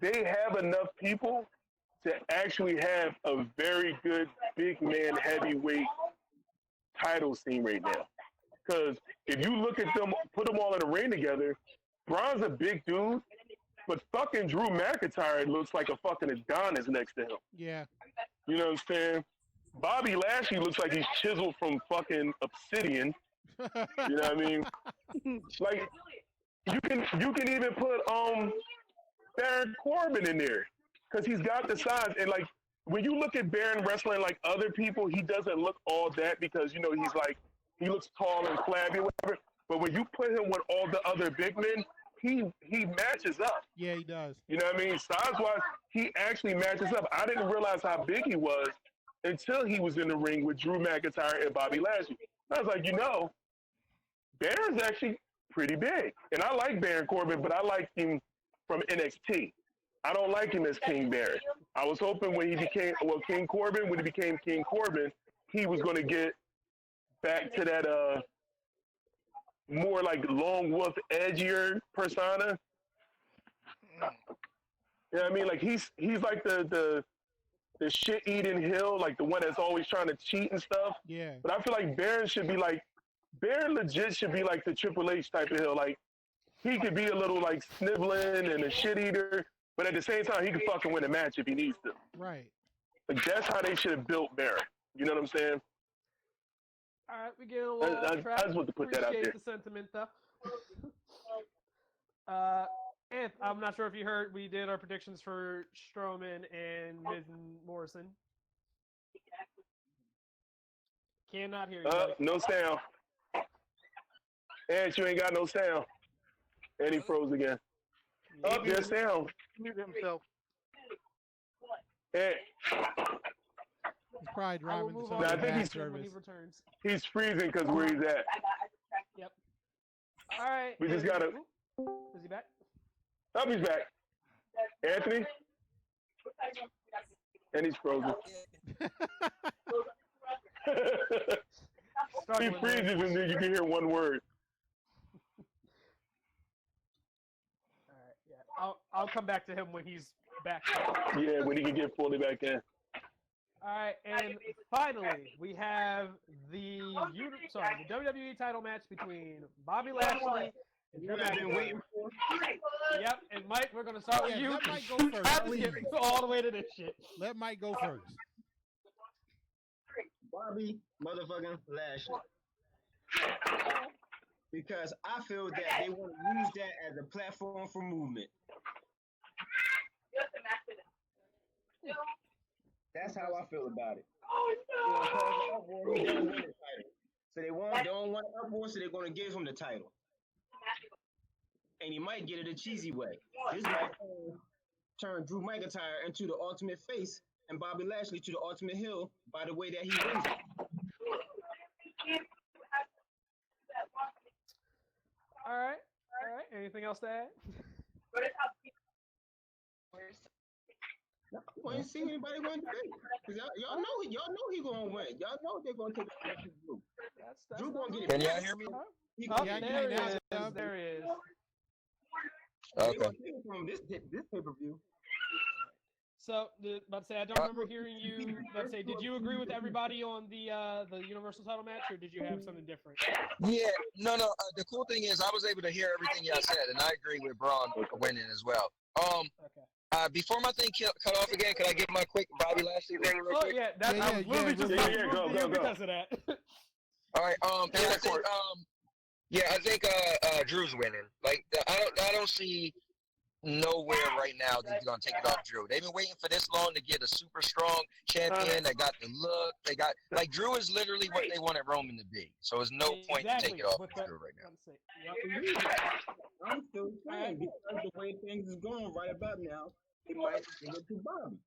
they have enough people to actually have a very good big man heavyweight title scene right now. Because if you look at them, put them all in a ring together, Braun's a big dude, but fucking Drew McIntyre looks like a fucking Adonis next to him. Yeah. You know what I'm saying? Bobby Lashley looks like he's chiseled from fucking obsidian. You know what I mean? Like you can even put Baron Corbin in there because he's got the size. And like when you look at Baron wrestling like other people, he doesn't look all that because you know he looks tall and flabby or whatever. But when you put him with all the other big men, he matches up. Yeah, he does. You know what I mean? Size-wise, he actually matches up. I didn't realize how big he was until he was in the ring with Drew McIntyre and Bobby Lashley. I was like, you know, Baron's actually pretty big. And I like Baron Corbin, but I like him from NXT. I don't like him as King Baron. I was hoping when he became, King Corbin, when he became King Corbin, he was going to get back to that more like Lone Wolf, edgier persona. You know what I mean? Like he's like the shit-eating heel, like the one that's always trying to cheat and stuff. Yeah. But I feel like Baron legit should be like the Triple H type of heel. Like he could be a little like sniveling and a shit-eater, but at the same time, he could fucking win a match if he needs to. Right. Like that's how they should have built Baron. You know what I'm saying? All right, we get a little off track. I just want to put that out there. Appreciate the sentiment, though. And I'm not sure if you heard, we did our predictions for Strowman and Miz and Morrison. Cannot hear you. No sound. And you ain't got no sound. And he froze again. There's sound. Mute himself. And He's probably driving to I think when he returns. he's freezing because where he's at. Yep. right. We just gotta. Is he back? Oh, he's back. Anthony? And he's frozen. He freezes and then you can hear one word. All right, yeah. I'll come back to him when he's back. Yeah, when he can get fully back in. All right, and finally we have the WWE title match between Bobby Lashley and Drew McIntyre. Yep, and Mike, we're gonna start with you. Let Mike go first. Have to get all the way to this shit. Let Mike go first. Bobby motherfucking Lashley. Because I feel that they want to use that as a platform for movement. That's how I feel about it. So they don't want an uproar, so they're going to give him the title. And he might get it a cheesy way. This might turn Drew McIntyre into the ultimate face and Bobby Lashley to the ultimate heel by the way that he wins it. All right. Anything else to add? I ain't seen anybody win today. Y'all know he gonna win. Y'all know they're gonna take it to Drew. Drew gonna get it. Can y'all hear me? There he is. Okay. This pay-per-view. So, about to say, I don't remember hearing you. Let's say, did you agree with everybody on the Universal Title match, or did you have something different? Yeah, no. The cool thing is, I was able to hear everything y'all said, and I agree with Braun winning as well. Okay. Before my thing cut off again, can I give my quick Bobby Lashley thing real quick? Yeah, that's I was literally just go. because of that. All right. I think Drew's winning. Like, I don't see nowhere right now that he's gonna take it off Drew. They've been waiting for this long to get a super strong champion that got the look. They got Drew is literally what they wanted Roman to be. So there's no point to take it off Drew right now. I'm still saying because the way things is going right about now, it might give it to Bobby.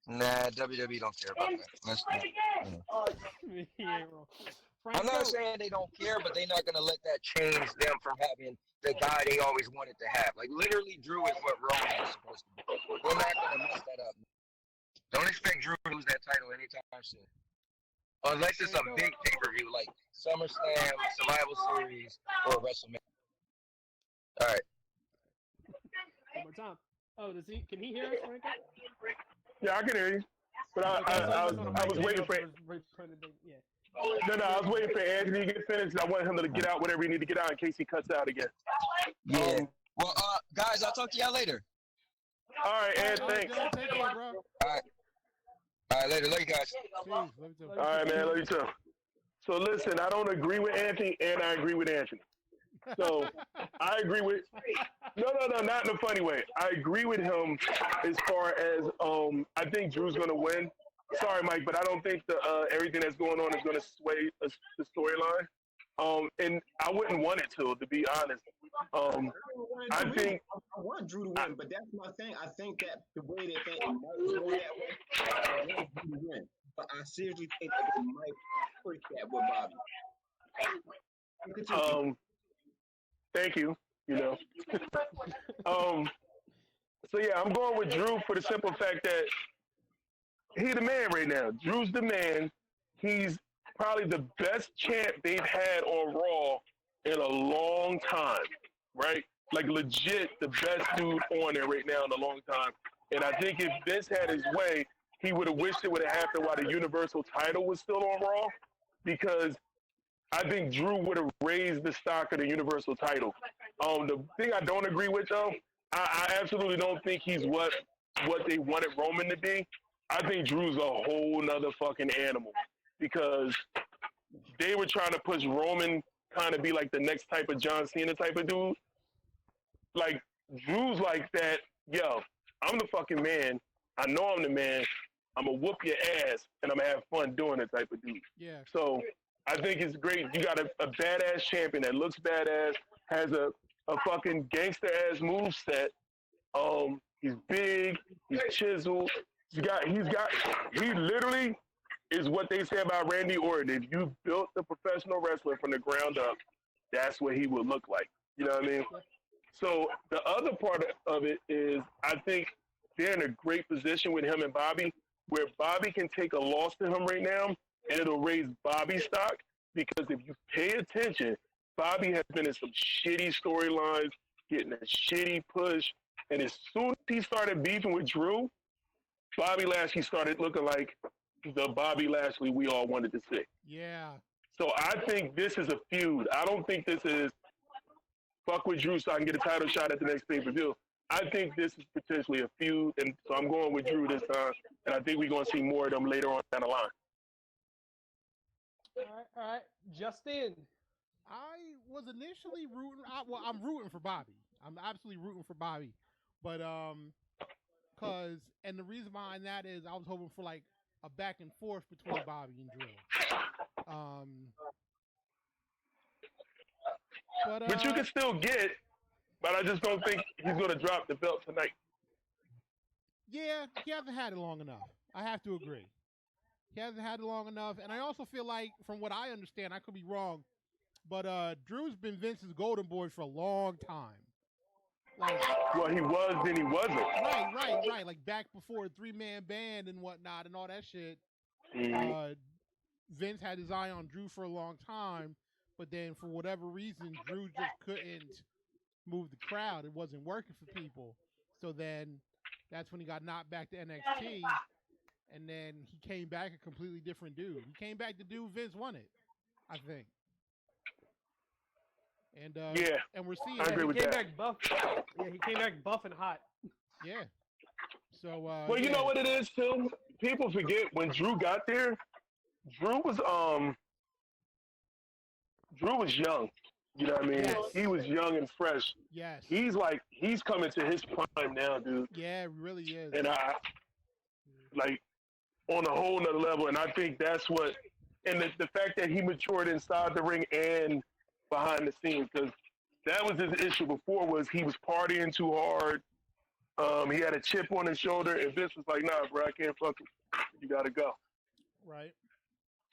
Nah, WWE don't care about that. I'm not saying they don't care, but they're not gonna let that change them from having the guy they always wanted to have. Like, literally, Drew is what Roman is supposed to be. They're not gonna mess that up. Don't expect Drew to lose that title anytime soon, unless it's a big pay-per-view like SummerSlam, Survival Series, or WrestleMania. All right. One more time. Oh, can he hear us, Franco? Yeah, I can hear you. But I was waiting for No, I was waiting for Anthony to get finished. I want him to get out whatever he need to get out in case he cuts out again. Yeah. Well, guys, I'll talk to y'all later. All right, Ed, thanks. Take care, bro. All right, later. Love you guys. All right, man. Love you too. So listen, I don't agree with Anthony, and I agree with Anthony. So I agree with no, not in a funny way. I agree with him as far as I think Drew's gonna win. Sorry, Mike, but I don't think everything that's going on is gonna sway the storyline. And I wouldn't want it to be honest. I want Drew to win, but that's my thing. I think that the way they think it might go that way, I want Drew to win. But I seriously think that they might push that with Bobby. Thank you. So yeah, I'm going with Drew for the simple fact that he's the man right now. Drew's the man. He's probably the best champ they've had on Raw in a long time, right? Like legit the best dude on there right now in a long time. And I think if Vince had his way, he would have wished it would have happened while the Universal title was still on Raw, because I think Drew would have raised the stock of the Universal title. The thing I don't agree with, though, I absolutely don't think he's what they wanted Roman to be. I think Drew's a whole nother fucking animal, because they were trying to push Roman kind of be like the next type of John Cena type of dude. Like, Drew's like that, yo, I'm the fucking man. I know I'm the man. I'm going to whoop your ass, and I'm going to have fun doing it type of dude. Yeah. So I think it's great. You got a badass champion that looks badass, has a fucking gangster-ass moveset. He's big. He's chiseled. He literally is what they say about Randy Orton. If you built the professional wrestler from the ground up, that's what he would look like. You know what I mean? So the other part of it is I think they're in a great position with him and Bobby, where Bobby can take a loss to him right now, and it'll raise Bobby's stock. Because if you pay attention, Bobby has been in some shitty storylines, getting a shitty push, and as soon as he started beefing with Drew, Bobby Lashley started looking like the Bobby Lashley we all wanted to see. Yeah. So I think this is a feud. I don't think this is fuck with Drew so I can get a title shot at the next pay-per-view. I think this is potentially a feud, and so I'm going with Drew this time, and I think we're going to see more of them later on down the line. All right. Justin. I was initially rooting. I'm rooting for Bobby. I'm absolutely rooting for Bobby, but and the reason behind that is I was hoping for like a back and forth between Bobby and Drew. But you can still get. But I just don't think he's going to drop the belt tonight. Yeah, he hasn't had it long enough. I have to agree. He hasn't had it long enough. And I also feel like, from what I understand, I could be wrong, but Drew's been Vince's golden boy for a long time. Like, well, he was, then he wasn't. Right. Like, back before a 3-man band and whatnot and all that shit, Vince had his eye on Drew for a long time, but then for whatever reason, Drew just couldn't move the crowd. It wasn't working for people. So then that's when he got knocked back to NXT, and then he came back a completely different dude. He came back to do Vince wanted, I think. And and we're seeing I agree with that. Back buff. Yeah, he came back buff and hot. Yeah. So well, you know what it is too? People forget when Drew got there, Drew was young. You know what I mean? Yes. He was young and fresh. Yes. He's coming to his prime now, dude. Yeah, it really is. And I like on a whole nother level. And I think that's what, and the fact that he matured inside the ring and behind the scenes, because that was his issue before, was he was partying too hard. He had a chip on his shoulder, and Vince was like, "Nah, bro, I can't fuck him. You gotta go." Right.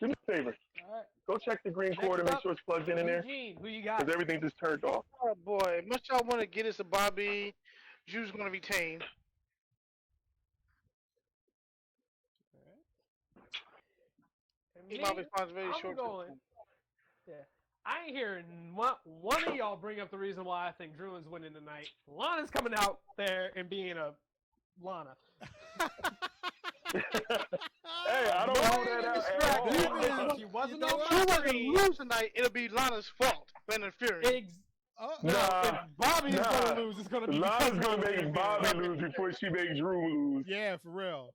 Do me a favor. All right. Go check the green cord and make sure it's plugged in there. Eugene, who you got? Because everything just turned off. Oh boy, much y'all want to get us a Bobby. Drew's going to retain. Me, My response very I'm short. going. Yeah. I ain't hearing one of y'all bring up the reason why I think Drew is winning tonight. Lana's coming out there and being a Lana. Hey, I don't know that at all. She wasn't If on Drew my were to screen. lose tonight, it'll be Lana's fault for interfering. If Bobby is going to lose, it's going to be Lana's going to make Bobby lose before she makes Drew lose. Yeah, for real.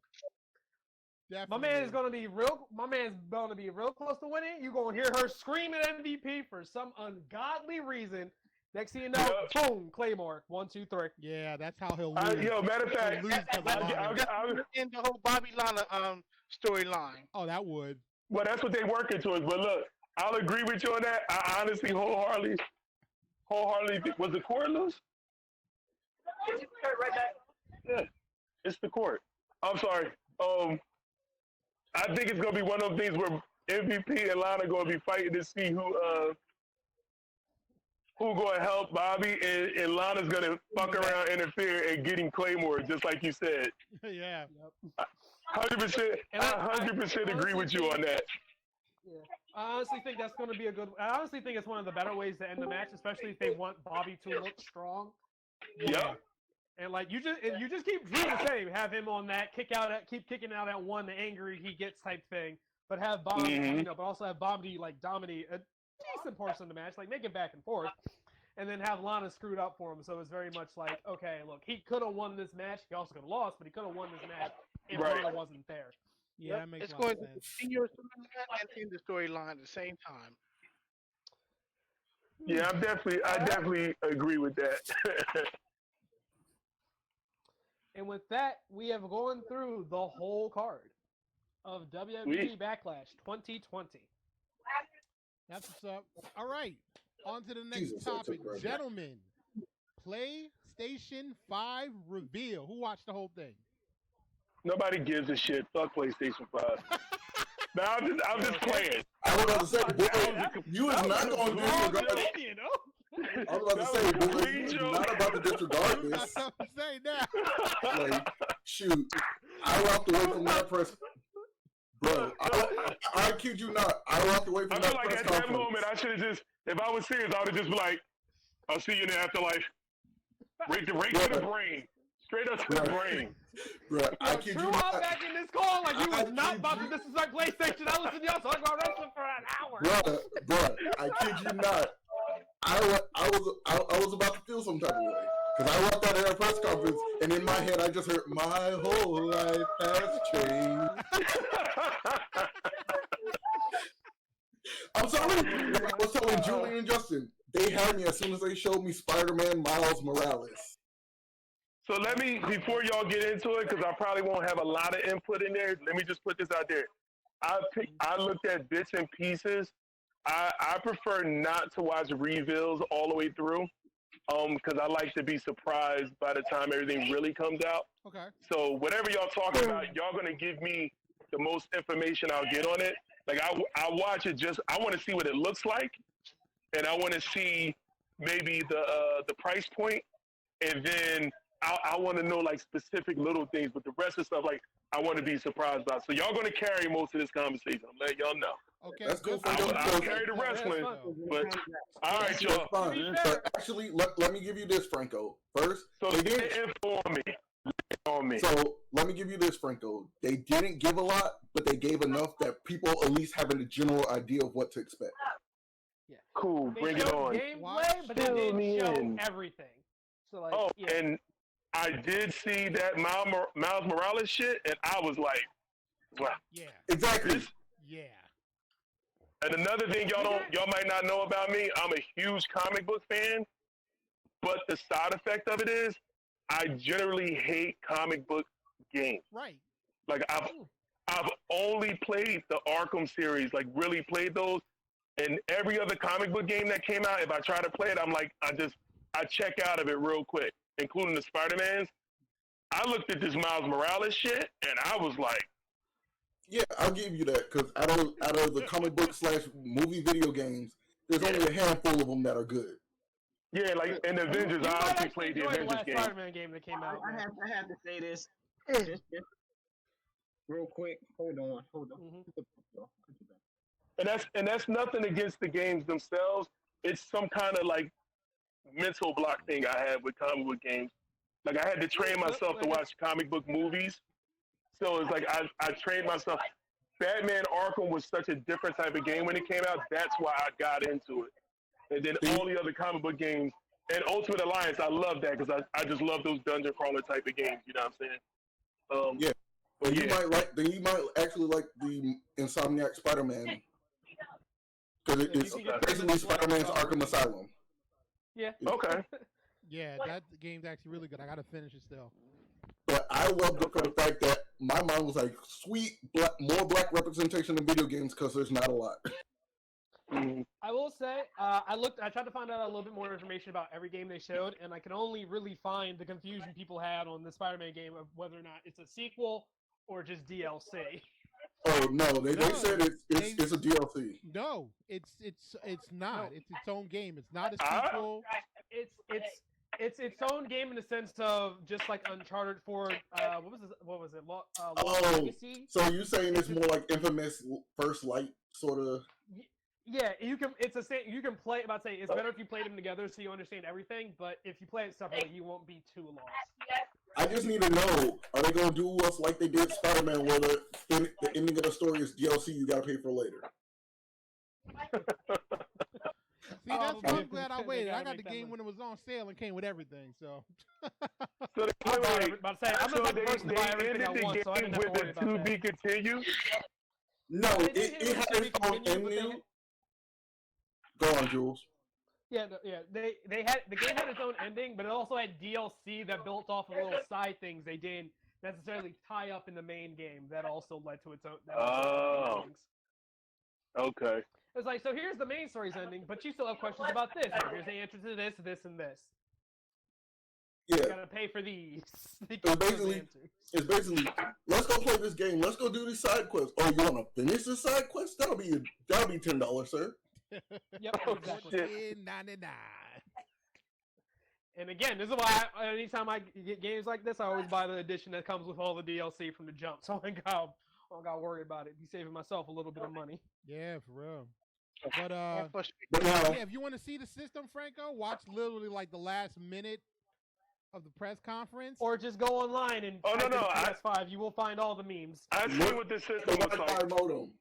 Definitely. My man's going to be real close to winning. You're going to hear her screaming MVP for some ungodly reason. Next thing you know, boom, Claymore. 1, 2, 3. Yeah, that's how he'll lose. Matter of fact, I'll end the whole Bobby Lana storyline. Oh, that would. Well, that's what they working towards. But look, I'll agree with you on that. I honestly, wholeheartedly, was the court loose? Right back. Yeah, it's the court. I'm sorry. I think it's gonna be one of those things where MVP and Lana gonna be fighting to see who gonna help Bobby, and Lana's gonna fuck around, interfere, and getting Claymore, just like you said. Yeah. 100%. I 100% agree with you on that. Yeah. I honestly think that's going to be I honestly think it's one of the better ways to end the match, especially if they want Bobby to look strong. Yep. And like you just keep Drew the same, have him on that keep kicking out at one, the angry he gets type thing, but have Bobby, but also have Bobby like dominate a decent portion of the match, like make it back and forth, and then have Lana screwed up for him. So it's very much like, okay, look, he could have won this match, he also could have lost, but he could have won this match if Lana wasn't there. Yeah, that makes it's a lot going of to sense. continue your storyline and end the storyline at the same time. Yeah, I definitely agree with that. And with that, we have gone through the whole card of WWE BackLash 2020. That's what's up. All right, on to the next topic, gentlemen. PlayStation 5 reveal. Who watched the whole thing? Nobody gives a shit. Fuck PlayStation 5. No, I'm just playing. I was about to say, boy, you is not going to do I was about to say, dude, you're not about to disregard this. That's what I'm saying now. Like, shoot, I walked away from that press. Bro, I kid you not. I walked away from I that feel like press at conference. that moment, I should have just, if I was serious, I would have just been like, I'll see you in the afterlife. Right to the brain. Straight up to the brain. Bro, I kid you True, I'm not. back in this call like you I was not kid about to you- disrespect PlayStation. I listened to y'all talk about wrestling for an hour. Bro, I kid you not. I was about to feel some type of way. Because I walked out of that press conference, and in my head, I just heard, my whole life has changed. I'm sorry. Like I was telling Julie and Justin, they had me as soon as they showed me Spider-Man Miles Morales. So let me, before y'all get into it, because I probably won't have a lot of input in there, let me just put this out there. I looked at bits and pieces. I prefer not to watch reveals all the way through, because I like to be surprised by the time everything really comes out. Okay. So whatever y'all talking about, y'all gonna give me the most information I'll get on it. Like I watch it just, I want to see what it looks like, and I want to see maybe the price point, and then I want to know like specific little things, but the rest of stuff like I want to be surprised by. So y'all gonna carry most of this conversation. I'm letting y'all know. Okay. That's cool. I'll carry the wrestling, but all right, y'all. Fine. But actually, let me give you this, Franco. First, So they didn't. inform me. On me. So let me give you this, Franco. They didn't give a lot, but they gave enough that people at least have a general idea of what to expect. Yeah. Cool. They Bring it showed on. gameplay, but they Fill didn't me show in. everything. So like, Oh, yeah. and I did see that Miles Morales shit, and I was like, wow. Yeah. Exactly. Yeah. And another thing y'all might not know about me, I'm a huge comic book fan, but the side effect of it is I generally hate comic book games. Right. Like I've only played the Arkham series, like really played those, and every other comic book game that came out, if I try to play it, I'm like, I check out of it real quick, including the Spider-Mans. I looked at this Miles Morales shit, and I was like, Yeah, I'll give you that because out of the comic book / movie video games, there's only a handful of them that are good. yeah, like in the Avengers, I actually played the enjoyed Avengers last game. Spider-Man game that came out. I man. have to say this just real quick. Hold on. And that's nothing against the games themselves. It's some kind of like mental block thing I have with comic book games. Like I had to train myself to watch comic book movies. So it's like I trained myself. Batman Arkham was such a different type of game when it came out. That's why I got into it. And then all the other comic book games and Ultimate Alliance, I love that because I just love those dungeon crawler type of games. You know what I'm saying? Yeah. But you might actually like the Insomniac Spider-Man because it's basically Spider-Man's Arkham Asylum. Yeah. Okay. Yeah, that game's actually really good. I gotta finish it still. But I loved it for the fact that my mind was like, sweet, more black representation in video games because there's not a lot. I will say, I tried to find out a little bit more information about every game they showed, and I could only really find the confusion people had on the Spider-Man game of whether or not it's a sequel or just DLC. Oh no, they said it's a DLC. No, it's not. No. It's its own game. It's not a sequel. It's its own game in the sense of just like Uncharted for what was it? Legacy? So you're saying it's more like Infamous First Light sort of? Yeah, you can play. It's better if you play them together so you understand everything. But if you play it separately, you won't be too lost. I just need to know: are they gonna do us like they did Spider-Man, where the ending of the story is DLC you gotta pay for later? See, that's why I'm glad I waited. I got the game when it was on sale and came with everything. So. So I'm not the person to buy everything ended I the want, so I game didn't have to worry with about the to that. be continued. No, it had its own ending. Go on, Jules. Yeah, the game had its own ending, but it also had DLC that built off of little side things they didn't necessarily tie up in the main game. That also led to its own. Endings. Okay. It's like, so here's the main story's ending, but you still have questions about this. Here's the answer to this, this, and this. Yeah. You gotta pay for these. It's basically, let's go play this game. Let's go do these side quests. Oh, you want to finish the side quest? That'll be $10, sir. Yep, exactly. $14.99. And again, this is why anytime I get games like this, I always buy the edition that comes with all the DLC from the jump. So I don't got worried about it. Be saving myself a little bit of money. Yeah, for real. But now, yeah, if you want to see the system, Franco, watch literally like the last minute of the press conference. Or just go online and type in PS5. You will find all the memes. I see what the system looks like. modem.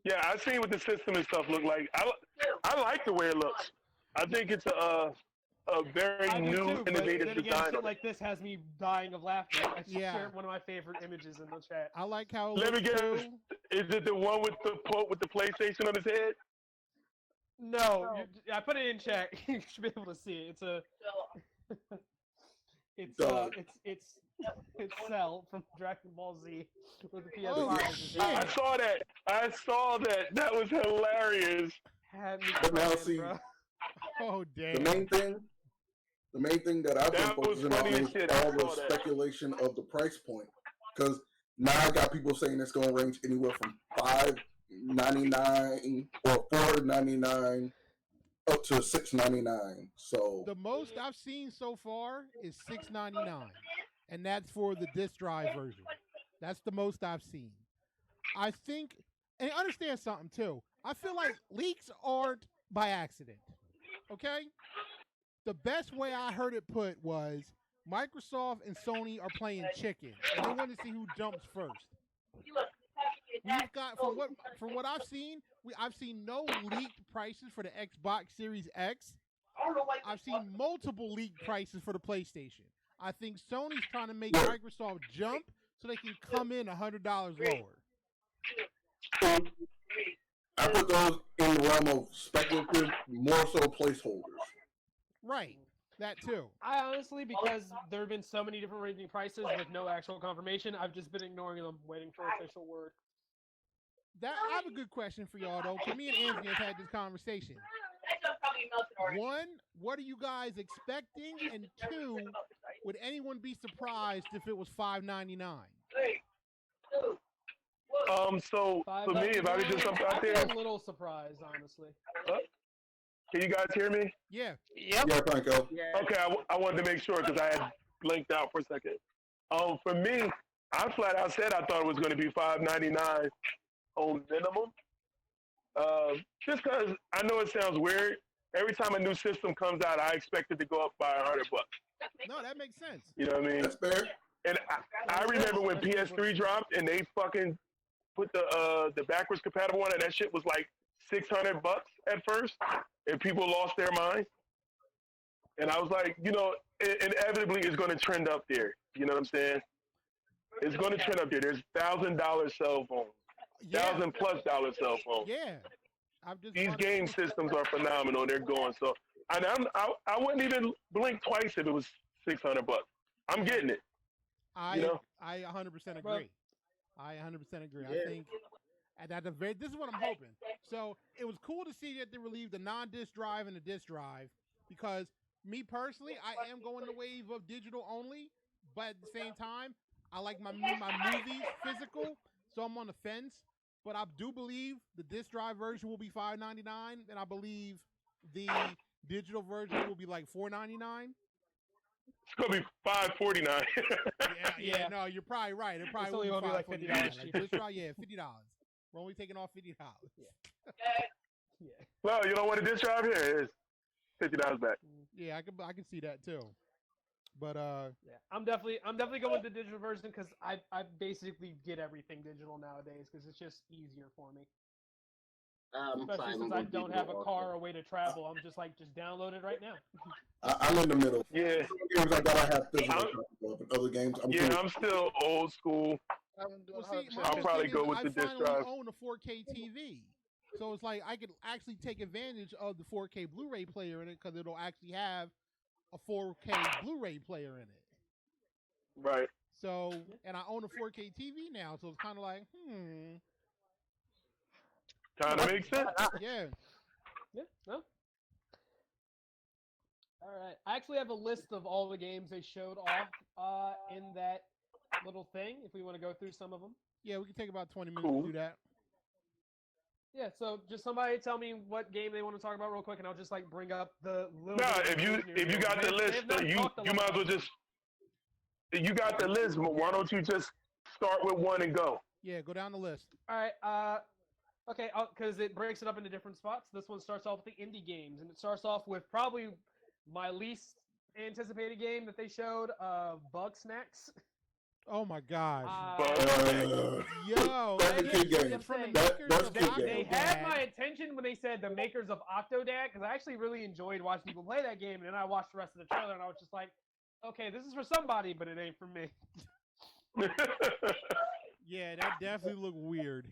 Yeah, I see what the system and stuff look like. I like the way it looks. I think it's a very I do new, too, but innovative then again, design. shit like this has me dying of laughter. I Yeah. shared one of my favorite images in the chat. I like how it Let me looks guess. too. Is it the one with the PlayStation on his head? No, I put it in chat. You should be able to see it. It's a, it's Cell from Dragon Ball Z with the PS5. Oh, design. I saw that. I saw that. That was hilarious. Had me But now crying, see, bro. Oh damn. the main thing that I've been That was focusing on funny is as shit. I all the saw that. speculation of the price point. Because now I got people saying it's going to range anywhere from $5.99 or $4.99 up to $6.99. So The most I've seen so far is $6.99, and that's for the disc drive version. That's the most I've seen. I think, and understand something too. I feel like leaks aren't by accident. Okay? The best way I heard it put was Microsoft and Sony are playing chicken, and they want to see who jumps first. We've got from what I've seen, I've seen no leaked prices for the Xbox Series X. I've seen multiple leaked prices for the PlayStation. I think Sony's trying to make Microsoft jump so they can come in $100 lower. I put those in the realm of speculative, more so placeholders. Right. That too. I honestly, because there have been so many different ranging prices with no actual confirmation, I've just been ignoring them, waiting for official word. I have a good question for y'all though. 'Cause me and Anthony have had this conversation. One, what are you guys expecting? And two, would anyone be surprised if it was $5.99? So for me, if I could just jump out there, I'm a little surprised, honestly. can you guys hear me? Yeah. Yep. Yeah, Franco. Okay, I wanted to make sure because I had blinked out for a second. For me, I flat out said I thought it was going to be $5.99 on minimum. Just because I know it sounds weird. Every time a new system comes out, I expect it to go up by $100. No, that makes sense. You know what I mean? That's fair. And I remember when PS3 dropped and they fucking put the backwards compatible one, and that shit was like $600 at first, and people lost their minds. And I was like, you know, inevitably it's going to trend up there. You know what I'm saying? It's going to trend up there. There's $1,000 cell phones, $1,000+ cell phones. Yeah. These game systems are phenomenal. They're going so. And I wouldn't even blink twice if it was $600. I'm getting it. I 100% agree. I 100% agree. Yeah. I think this is what I'm hoping. So it was cool to see that they relieved the non-disc drive and the disc drive, because me personally, I am going the wave of digital only, but at the same time, I like my movies physical, so I'm on the fence. But I do believe the disc drive version will be $5.99, and I believe the digital version will be like $4.99. It's gonna be $5.49. Yeah, no, you're probably right. It probably only will be gonna be like $50 $5.49. cheaper. Disc drive, yeah, $50. We're only taking off $50. Yeah. Well, you know what a disc drive here is? $50 back. Yeah, I can see that too. But Yeah, I'm definitely going with the digital version because I basically get everything digital nowadays because it's just easier for me. Especially since I don't have a car or a way to travel, I'm just download it right now. I'm in the middle. Yeah. Some games I gotta have physical copies of, and other games I'm still old school. well, see, my I'll whole probably thing go is with I the disc finally drive. own a 4K TV, so it's like I could actually take advantage of the 4K Blu-ray player in it because it'll actually have a 4K Blu-ray player in it. Right. So, and I own a 4K TV now, so it's kind of like, Kind of makes sense. yeah. Yeah, no. All right. I actually have a list of all the games they showed off in that little thing, if we want to go through some of them. Yeah, we can take about 20 minutes Cool. to do that. Yeah, so just somebody tell me what game they want to talk about real quick, and I'll just like bring up the little. Nah, bit of if you got the list, you might as well just. You got the list, but why don't you just start with one and go? Yeah, go down the list. All right. Okay, because it breaks it up into different spots. This one starts off with the indie games, and it starts off with probably my least anticipated game that they showed, Bug Snacks. Oh my gosh. Yo, that's a kid game. That's a kid game. They had my attention when they said the makers of Octodad, because I actually really enjoyed watching people play that game, and then I watched the rest of the trailer, and I was just like, okay, this is for somebody, but it ain't for me. Yeah, that definitely looked weird,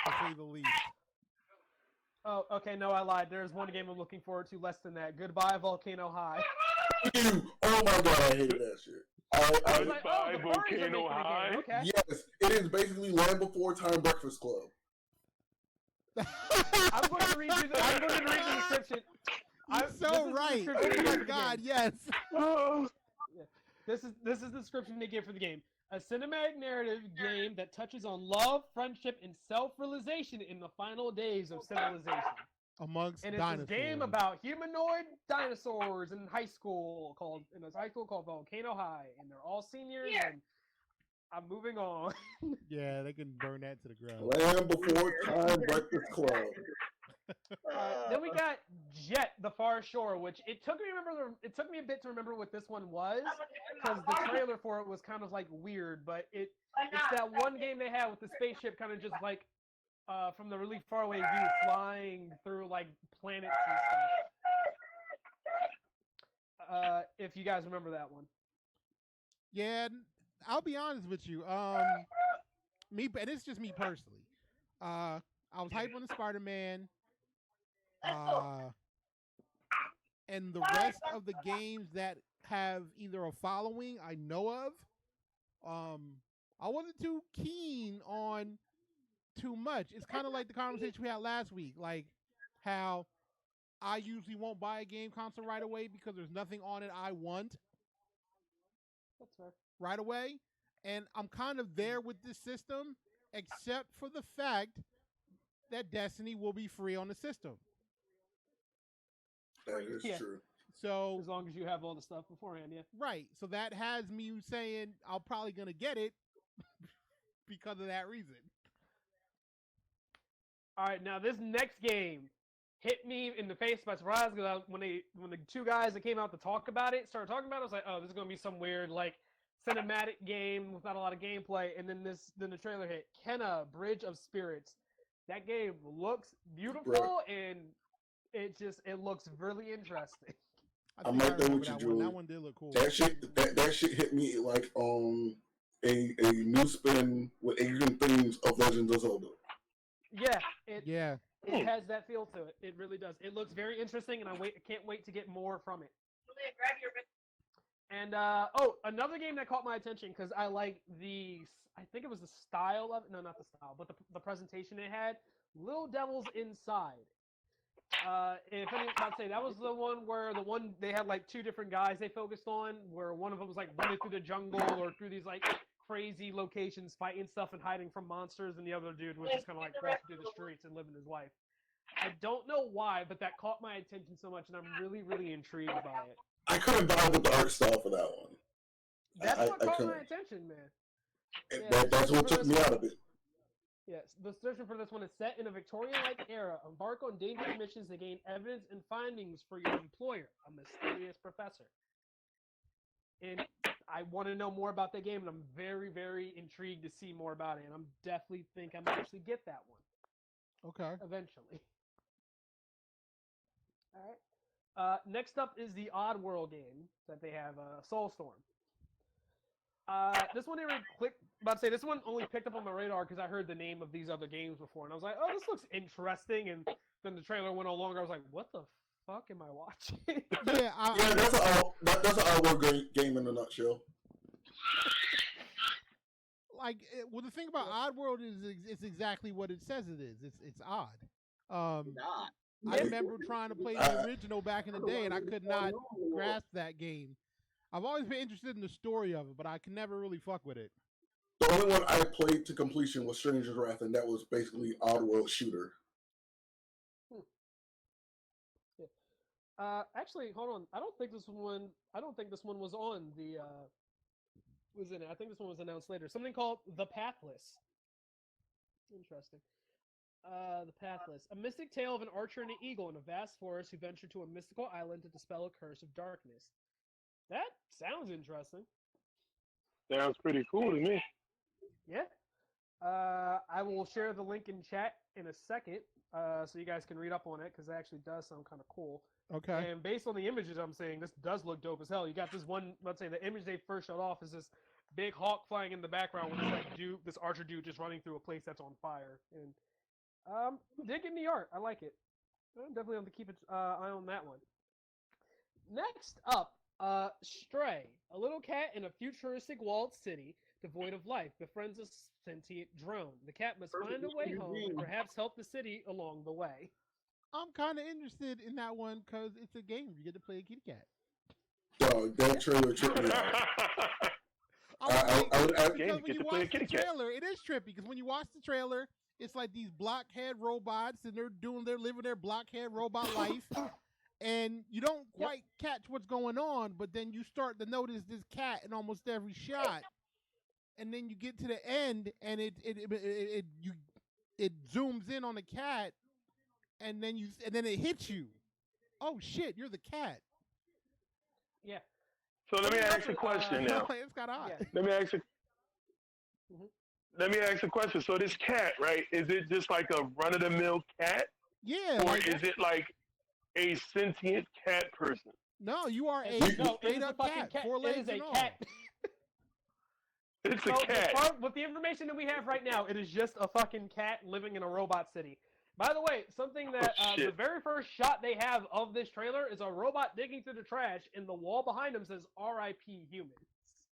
to say the least. Oh, okay, no, I lied. There's one game I'm looking forward to less than that. Goodbye, Volcano High. Oh my god, I hate that shit. I was like, oh, the Volcano High. Okay. Yes, it is basically Land Before Time Breakfast Club. I'm going to read you the description. You're so right. Oh my god, yes. This is the description they give for the game. A cinematic narrative game that touches on love, friendship, and self-realization in the final days of civilization. Amongst and dinosaurs. It's a game about humanoid dinosaurs in high school called Volcano High, and they're all seniors. And I'm moving on. Yeah, they can burn that to the ground. Land Before Time Breakfast Club. Then we got Jet: The Far Shore, which it took me a bit to remember what this one was, because the trailer for it was kind of like weird, but it's that one game they had with the spaceship kind of just like from the really far away view flying through like planets and stuff. If you guys remember that one. Yeah, I'll be honest with you. And it's just me personally. I was hyped on the Spider-Man. And the rest of the games that have either a following I know of, I wasn't too keen on too much. It's kind of like the conversation we had last week, like how I usually won't buy a game console right away because there's nothing on it I want. That's fair. Right away. And I'm kind of there with this system, except for the fact that Destiny will be free on the system. That is true. So as long as you have all the stuff beforehand, yeah. Right. So that has me saying I'm probably gonna get it because of that reason. All right, now this next game hit me in the face by surprise because when the two guys that came out to talk about it started talking about it, I was like, oh, this is gonna be some weird like cinematic game with not a lot of gameplay, and then the trailer hit. Kenna, Bridge of Spirits. That game looks beautiful and it looks really interesting. I might know what you do. That one did look cool. That shit hit me like a new spin with alien themes of Legends of Zelda. Yeah, it Hmm. has that feel to it. It really does. It looks very interesting, and I can't wait to get more from it. And another game that caught my attention because I like I think it was the style of it. No, not the style, but the presentation it had. Little Devils Inside. If anyone's about to say, that was the one where they had like two different guys they focused on, where one of them was like running through the jungle or through these like crazy locations fighting stuff and hiding from monsters, and the other dude was just kind of like crossing through the streets and living his life. I don't know why, but that caught my attention so much, and I'm really, really intrigued by it. I couldn't vibe with the art style for that one. That's what caught my attention, man. That's what took me out of it. Yes, the description for this one is set in a Victorian-like era. Embark on dangerous missions to gain evidence and findings for your employer, a mysterious professor. And I want to know more about that game, and I'm very, very intrigued to see more about it. And I'm definitely think I might actually get that one. Okay. Eventually. All right. Next up is the Oddworld game that they have, Soulstorm. This one didn't really this one only picked up on my radar because I heard the name of these other games before, and I was like, oh, this looks interesting. And then the trailer went on longer. I was like, what the fuck am I watching? That's an Oddworld game in a nutshell. Like, the thing about Oddworld is it's exactly what it says it is. It's odd. I remember trying to play the original back in the day, and I could not grasp that game. I've always been interested in the story of it, but I can never really fuck with it. The only one I played to completion was Stranger's Wrath, and that was basically Oddworld shooter. Actually, hold on. I don't think this one was on the. Was in it? I think this one was announced later. Something called The Pathless. Interesting. The Pathless. A mystic tale of an archer and an eagle in a vast forest who venture to a mystical island to dispel a curse of darkness. That sounds interesting. Sounds pretty cool to me. Yeah. I will share the link in chat in a second, so you guys can read up on it because it actually does sound kind of cool. Okay. And based on the images I'm seeing, this does look dope as hell. You got this one. Let's say the image they first showed off is this big hawk flying in the background with this like dude, this archer dude, just running through a place that's on fire. And digging the art. I like it. I'm definitely have to keep an eye on that one. Next up, Stray, a little cat in a futuristic walled city devoid of life, befriends a sentient drone. The cat must find a way home and perhaps help the city along the way. I'm kind of interested in that one because it's a game where you get to play a kitty cat. Dog, that trailer tripped me out. Because when you watch the trailer, it is trippy. Because when you watch the trailer, it's like these blockhead robots, and they're living their blockhead robot life, and you don't quite catch what's going on. But then you start to notice this cat in almost every shot, and then you get to the end, and it zooms in on the cat, and then it hits you. Oh shit! You're the cat. Yeah. So let me ask a question now. It's kind of odd. Yeah. Let me ask a question. So this cat, right? Is it just like a run-of-the-mill cat? Yeah. Or is it like a sentient cat person? No, you are a straight-up cat. 4 legs it is and a all. cat. It's a cat. With the information that we have right now, it is just a fucking cat living in a robot city. By the way, something that the very first shot they have of this trailer is a robot digging through the trash, and the wall behind him says "R.I.P. Humans."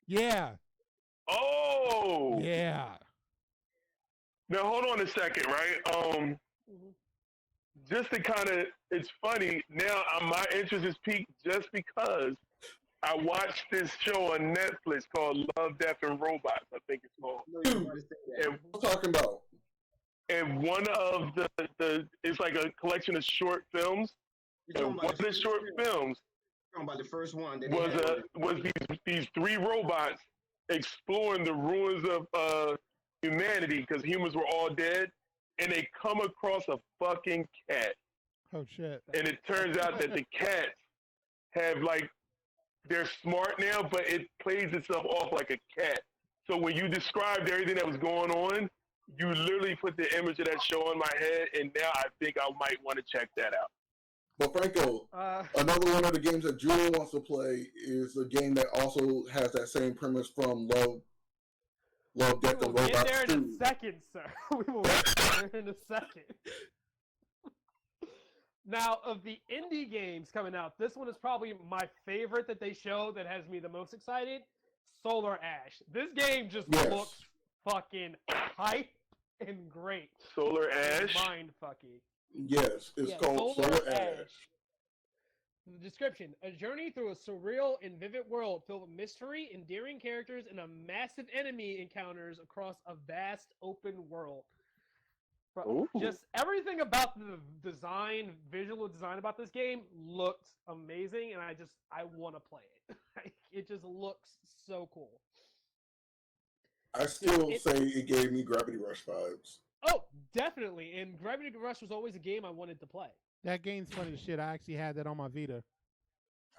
Yeah. Oh. Yeah. Now hold on a second, right? Just to kind of, it's funny now. My interest is piqued just because I watched this show on Netflix called Love, Death, and Robots. I think it's called. And what I'm talking about? And one of the it's like a collection of short films. And one of the short films talking about the first one was these 3 robots exploring the ruins of humanity because humans were all dead, and they come across a fucking cat. Oh shit! And it turns out that the cats have they're smart now, but it plays itself off like a cat. So when you described everything that was going on, you literally put the image of that show in my head, and now I think I might want to check that out. But Franco, another one of the games that Julian wants to play is a game that also has that same premise from Love, Death, and Robots 2. We will get there in a second, sir. We will get there in a second. Now, of the indie games coming out, this one is probably my favorite that they show that has me the most excited. Solar Ash. This game just looks fucking hype and great. Solar Ash? Mind fucking. Yes, it's called Solar Ash. The description: a journey through a surreal and vivid world filled with mystery, endearing characters, and a massive enemy encounters across a vast open world. Just everything about the visual design about this game looks amazing, and I want to play it. It just looks so cool. I still say it gave me Gravity Rush vibes. Oh, definitely. And Gravity Rush was always a game I wanted to play. That game's funny as shit. I actually had that on my Vita.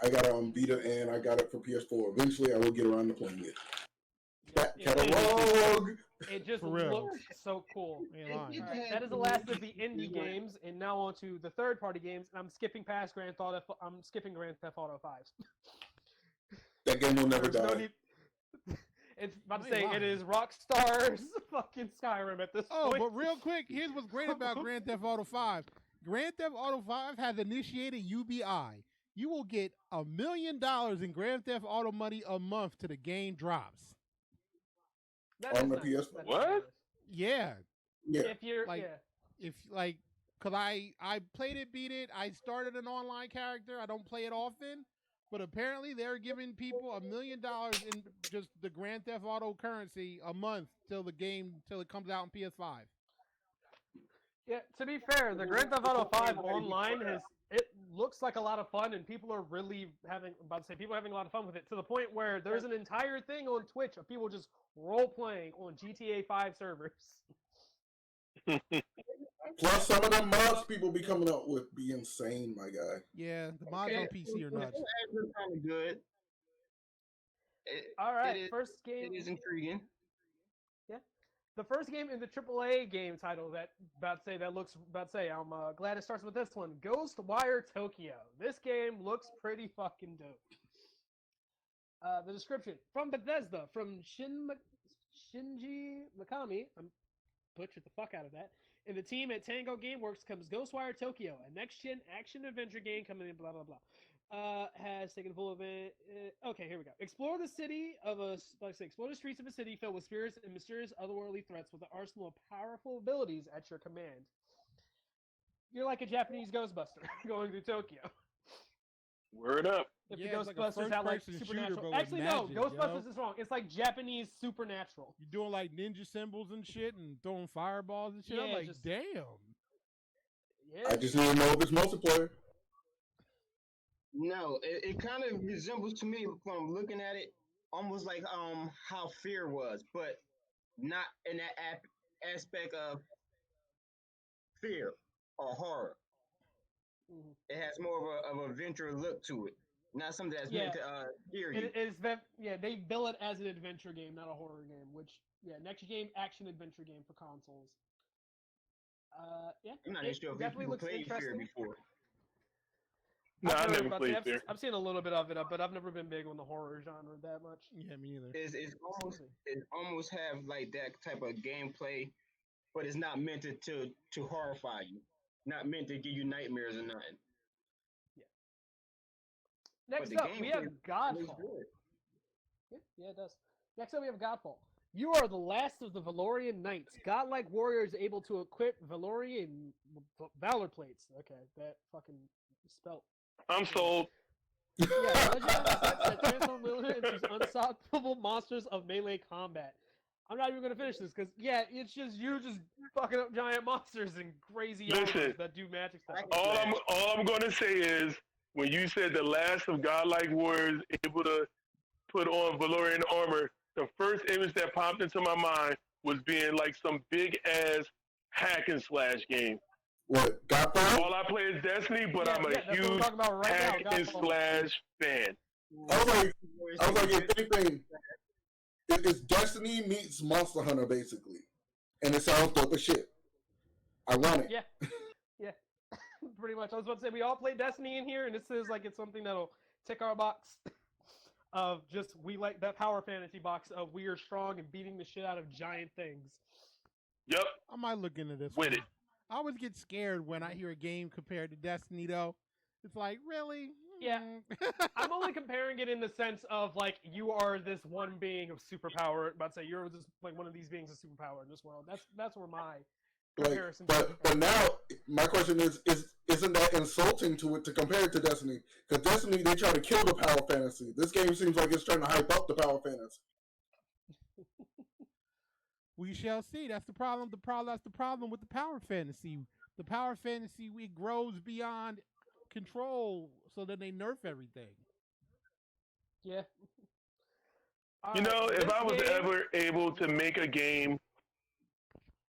I got it on Vita, and I got it for PS4. Eventually, I will get around to playing it. Catalog! It just looks so cool. Right, that is the last of the indie games, and now on to the third-party games. And I'm skipping past Grand Theft Auto 5. That game will never die. It's about to say it is Rockstar's fucking Skyrim at this point. Oh, but real quick, here's what's great about Grand Theft Auto 5. Grand Theft Auto 5 has initiated UBI. You will get $1 million in Grand Theft Auto money a month till the game drops. On the PS4. What? Yeah. If you're because I played it, beat it. I started an online character. I don't play it often. But apparently they're giving people $1 million in just the Grand Theft Auto currency a month till it comes out on PS5. Yeah, to be fair, the Grand Theft Auto 5 online it looks like a lot of fun, and people are really having a lot of fun with it, to the point where there's an entire thing on Twitch of people just role playing on GTA 5 servers. Plus, some of the mods people be coming up with be insane, my guy. Yeah, the mods on PC are nuts. Kind of good. All right, first game. It is intriguing. Yeah, the first game in the AAA game title I'm glad it starts with this one. Ghostwire Tokyo. This game looks pretty fucking dope. The description from Bethesda, from Shinji Mikami. I'm butchered the fuck out of that. And the team at Tango Gameworks comes Ghostwire Tokyo, a next-gen action-adventure game coming in, blah, blah, blah. Has taken full of it. Okay, here we go. Explore the streets of a city filled with spirits and mysterious otherworldly threats with an arsenal of powerful abilities at your command. You're like a Japanese Ghostbuster going through Tokyo. Word up. If Yeah, the it's like a Ghostbusters had like first-person supernatural. shooter, but with Actually, no. magic, Ghostbusters is wrong. It's like Japanese supernatural. You're doing like ninja symbols and shit and throwing fireballs and shit. I'm Yeah, like, just- damn. Yeah. I just need to know if it's multiplayer. No, it kind of resembles to me from looking at it, almost like how Fear was, but not in that aspect of fear or horror. Mhm. It has more of a adventure look to it, not something that's meant to scare you. It is that they bill it as an adventure game, not a horror game. Which next game action adventure game for consoles. I'm not even sure if definitely people looks played Fear interesting. before. No, I I've heard never about played it. Fear. I've seen a little bit of it, but I've never been big on the horror genre that much. Yeah, me neither. It almost have like that type of gameplay, but it's not meant to horrify you, not meant to give you nightmares or nothing. Next the up, we have gameplay looks Godfall. good. Yeah, it does. Next up, we have Godfall. You are the last of the Valorian Knights. Godlike warriors able to equip Valorian Valor plates. Okay, that fucking spelt. I'm sold. Yeah, legendary sets that transform Lilith into unstoppable monsters of melee combat. I'm not even gonna finish this because it's just you just fucking up giant monsters and crazy armors that do magic stuff. All I'm gonna say is when you said the last of godlike warriors able to put on Valorian armor, the first image that popped into my mind was being like some big ass hack and slash game. What? Godfall? All I play is Destiny, but I'm a that's what we're huge talking about right hack now, and Godfall. slash fan. I was like, if anything, it's Destiny meets Monster Hunter, basically. And it sounds dope as shit. I want it. Yeah, pretty much. I was about to say we all play Destiny in here, and this is like it's something that'll tick our box of just we like that power fantasy box of we are strong and beating the shit out of giant things. Yep. I might look into this With one. it. I always get scared when I hear a game compared to Destiny, though. It's like, really? Yeah. I'm only comparing it in the sense of like you are this one being of superpower. About to say you're just like one of these beings of superpower in this world. That's where my comparison. But now my question is isn't that insulting to it to compare it to Destiny? Because Destiny, they try to kill the power fantasy. This game seems like it's trying to hype up the power fantasy. We shall see. That's the problem. That's the problem with the power fantasy. The power fantasy, it grows beyond control, so then they nerf everything. Yeah. You know, if I was ever able to make a game,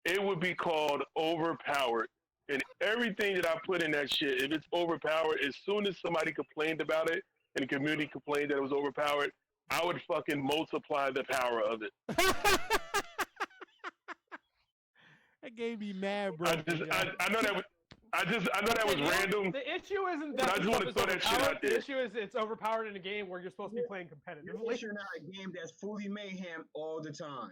it would be called Overpowered. And everything that I put in that shit, if it's overpowered, as soon as somebody complained about it and the community complained that it was overpowered, I would fucking multiply the power of it. That gave me mad, bro. I know that was random. The issue isn't but that I just want to throw that shit out there. The issue is it's overpowered in a game where you're supposed to be playing competitively. You're not a game that's fully mayhem all the time.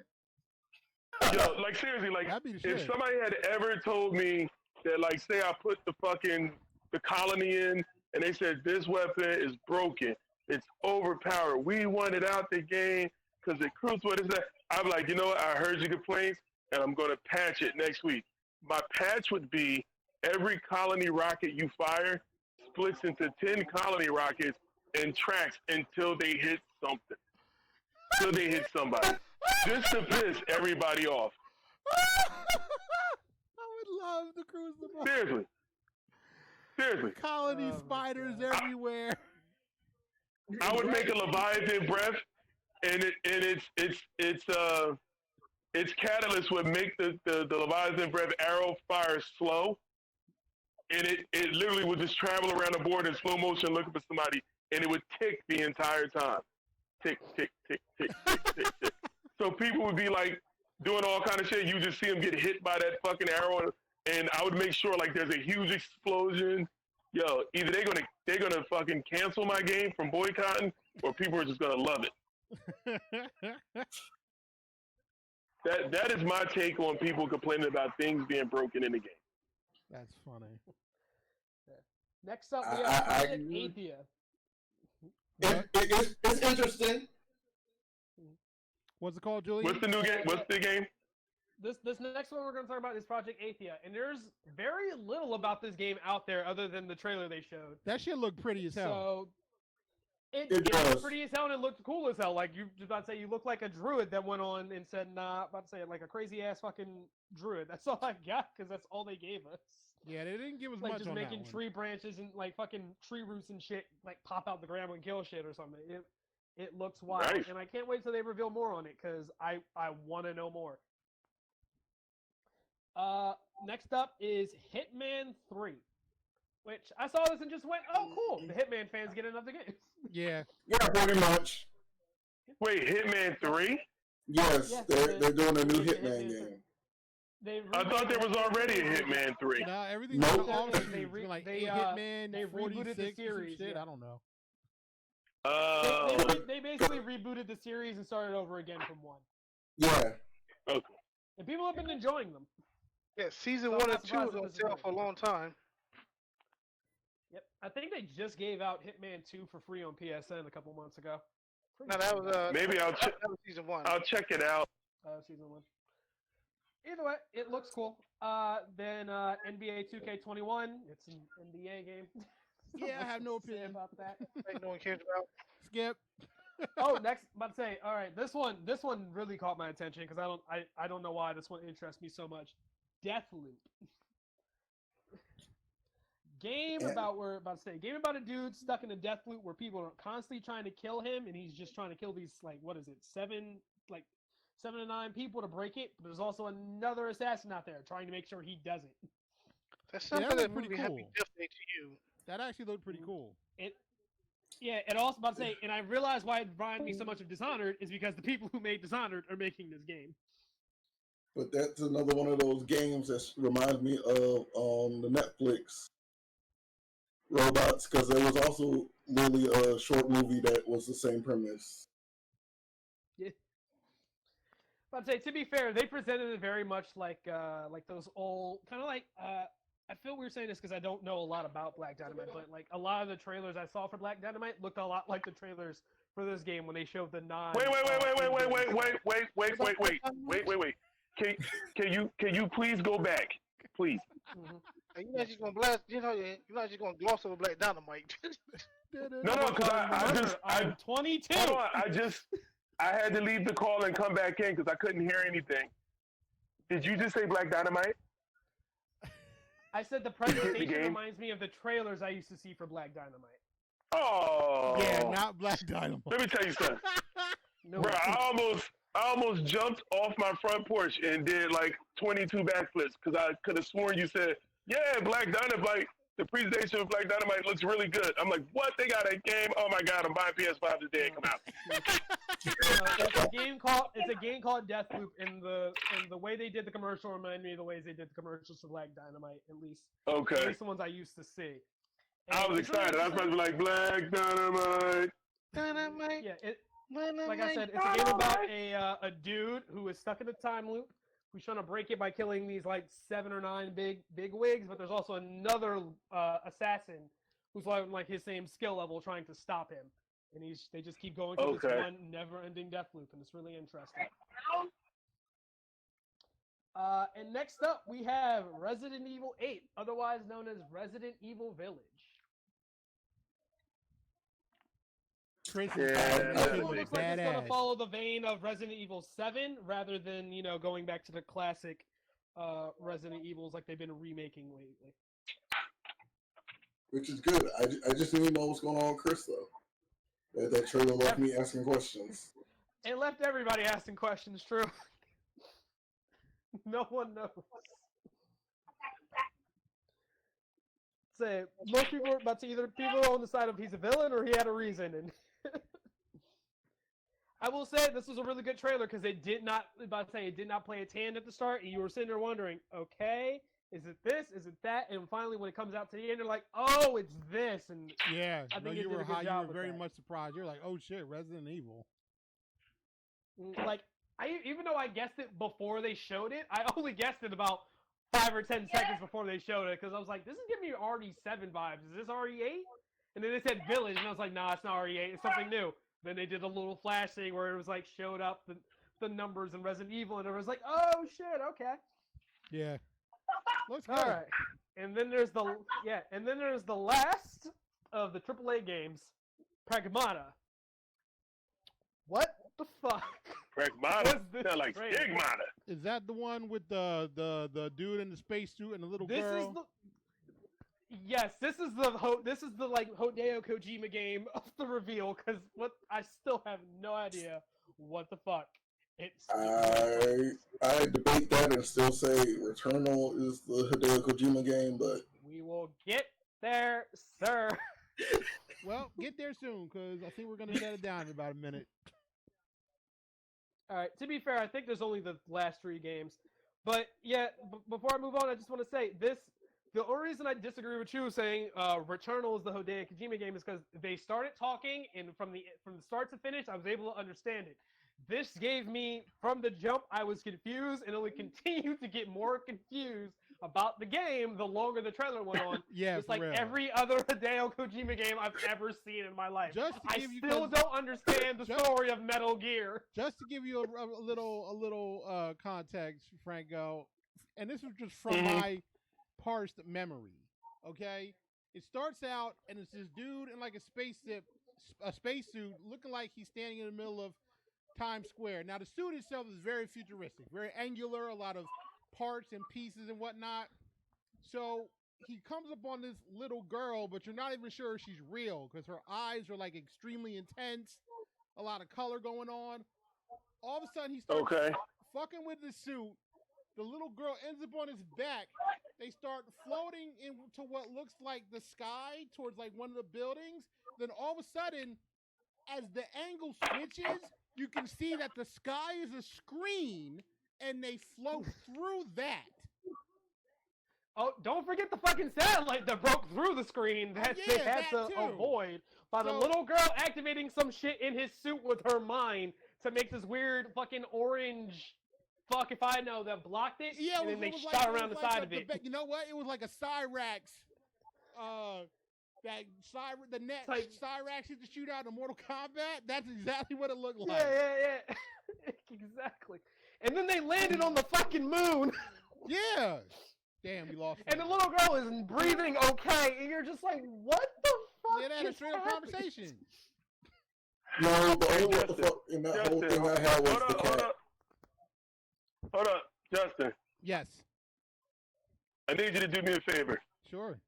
Yo, like seriously, like if somebody had ever told me that, like, say I put the colony in, and they said this weapon is broken, it's overpowered, we want it out the game because it cruise what is that? I'm like, you know what? I heard your complaints, and I'm gonna patch it next week. My patch would be every colony rocket you fire splits into 10 colony rockets, in tracks until they hit something. Until they hit somebody. Just to piss everybody off. I would love the Crucible. Seriously. Colony spiders everywhere. I would make a Leviathan breath, and its catalyst would make the Leviathan breath arrow fire slow, and it literally would just travel around the board in slow motion looking for somebody, and it would tick the entire time. Tick, tick, tick, tick, tick, tick, tick. So people would be like doing all kind of shit. You just see them get hit by that fucking arrow, and I would make sure like there's a huge explosion. Yo, either they're gonna fucking cancel my game from boycotting, or people are just gonna love it. That is my take on people complaining about things being broken in the game. That's funny. Next up, we have Project Athia. It's interesting. What's it called, Julian? What's the new game? What's the game? This next one we're going to talk about is Project Athia, and there's very little about this game out there other than the trailer they showed. That shit looked pretty as hell. So it does. looked pretty as hell, and it looked cool as hell. Like you just about to say, you look like a druid that went on and said, "Nah," about to say like a crazy ass fucking druid. That's all I got because that's all they gave us. Yeah, they didn't give us like much just on making that tree branches and like fucking tree roots and shit like pop out the ground and kill shit or something. It looks wild, Nice. and I can't wait till they reveal more on it because I want to know more. Next up is Hitman 3, which I saw this and just went, oh, cool. The Hitman fans get another game. Yeah, pretty much. Wait, Hitman 3? Yes, Yes, they're doing a new it's a Hitman Hitman game. I thought there was already a Hitman 3. nah, everything's Nope. all They like they, Hitman, they rebooted the 46 or some series, shit. yeah. I don't know. They basically rebooted the series and started over again from one. Yeah. Okay. And people have been enjoying them. Yeah, season So I'm 1 not and 2 surprised was if on this is sale good. for a long time. Yep. I think they just gave out Hitman 2 for free on PSN a couple months ago. No, that was Maybe I'll check. that was season 1. I'll check it out. Season 1. Either way, it looks cool. Then NBA 2K21. It's an NBA game. Yeah, I have no Say opinion about that. Ain't no one cares about. Skip. Oh, next, about to say, all right, this one really caught my attention because I don't know why this one interests me so much. Deathloop. Game about a dude stuck in a death loop where people are constantly trying to kill him, and he's just trying to kill these seven to nine people to break it. But there's also another assassin out there trying to make sure he doesn't. That's Yeah, something that that looked pretty movie Happy cool. Death Day to you. That actually looked pretty cool. And also about to say, and I realized why it reminded me so much of Dishonored is because the people who made Dishonored are making this game. But that's another one of those games that reminds me of the Netflix Robots, because there was also really a short movie that was the same premise. Yeah. But I'd say, to be fair, they presented it very much like those old kind of like I feel weird saying this because I don't know a lot about Black Dynamite, but like a lot of the trailers I saw for Black Dynamite looked a lot like the trailers for this game when they showed the non. Wait. Can you please go back, please? Mm-hmm. You're not just gonna blast. You're not just gonna gloss over Black Dynamite. No, because I'm 22. Hold on, I had to leave the call and come back in because I couldn't hear anything. Did you just say Black Dynamite? I said the presentation reminds me of the trailers I used to see for Black Dynamite. Oh. Yeah, not Black Dynamite. Let me tell you something. No, Bro, I almost jumped off my front porch and did like 22 backflips because I could have sworn you said, yeah, Black Dynamite, the presentation of Black Dynamite looks really good. I'm like, what? They got a game? Oh my God, I'm buying PS5 today and come out. It's a game called Deathloop, and the way they did the commercial reminded me of the ways they did the commercials for Black Dynamite, at least. Okay. At least the ones I used to see. And I was excited. I was supposed to be like, Black Dynamite. Dynamite. Yeah, like I said, it's a game about a dude who is stuck in a time loop, who's trying to break it by killing these like 7 or 9 big wigs, but there's also another assassin who's like his same skill level trying to stop him, and they just keep going through this one never-ending death loop, and it's really interesting. And next up we have Resident Evil 8, otherwise known as Resident Evil Village. Chris Yeah, is This badass. one looks like it's going to Badass. follow the vein of Resident Evil 7 rather than, going back to the classic Resident Evils like they've been remaking lately. Which is good. I just need to know what's going on with Chris, though. That trailer left me asking questions. It left everybody asking questions, true. No one knows. Say, most people are about to either people are on the side of he's a villain or he had a reason. And I will say this was a really good trailer because it did not play its hand at the start, and you were sitting there wondering, okay, is it this? Is it that? And finally, when it comes out to the end, you're like, oh, it's this. And Yeah, I think no, it you did were a good high. You job were with very that. much surprised. You're like, oh shit, Resident Evil. Like, even though I guessed it before they showed it, I only guessed it about 5 or 10 seconds before they showed it because I was like, this is giving me RE7 vibes. Is this RE8? And then they said Village, and I was like, nah, it's not RE8. It's something new. Then they did a little flash thing where it was like showed up the numbers in Resident Evil, and it was like, oh shit, okay. Yeah. Looks good. All right. And then there's the last of the AAA games, Pragmata. What the fuck? Pragmata? Was this Sound like trailer? Stigmata. Is that the one with the dude in the spacesuit and the little This girl? is the yes. This is the like Hideo Kojima game of the reveal because I still have no idea what the fuck. I debate that and still say Returnal is the Hideo Kojima game, but We will get there, sir. Well, get there soon because I think we're gonna shut it down in about a minute. All right. To be fair, I think there's only the last 3 games, but yeah. Before I move on, I just want to say this. The only reason I disagree with you saying Returnal is the Hideo Kojima game is because they started talking, and from the start to finish, I was able to understand it. This gave me, from the jump, I was confused, and only continued to get more confused about the game the longer the trailer went on. Yeah, It's for like real. every other Hideo Kojima game I've ever seen in my life. Just to I give you still don't understand the story of Metal Gear. Just to give you a little context, Franco, and this was just from my parsed memory. Okay, it starts out and it's this dude in like a spacesuit, looking like he's standing in the middle of Times Square. Now the suit itself is very futuristic, very angular, a lot of parts and pieces and whatnot. So he comes upon this little girl, but you're not even sure she's real because her eyes are like extremely intense, a lot of color going on. All of a sudden he starts fucking with the suit. The little girl ends up on his back. They start floating into what looks like the sky towards like one of the buildings. Then all of a sudden, as the angle switches, you can see that the sky is a screen and they float through that. Oh, don't forget the fucking satellite that broke through the screen that they had to avoid by the little girl activating some shit in his suit with her mind to make this weird fucking orange fuck if I know that blocked it. Yeah, and then they shot around the side of it. You know what? It was like a Cyrax. The net Cyrax used to shoot out in Mortal Kombat. That's exactly what it looked like. Yeah. Exactly. And then they landed on the fucking moon. Yeah. Damn, we lost. And the little girl is breathing okay, and you're just like, what the fuck? Yeah, they had a straight up conversation. No, but only what the fuck in that whole thing I had was the cat. Hold up, Justin. Yes. I need you to do me a favor. Sure.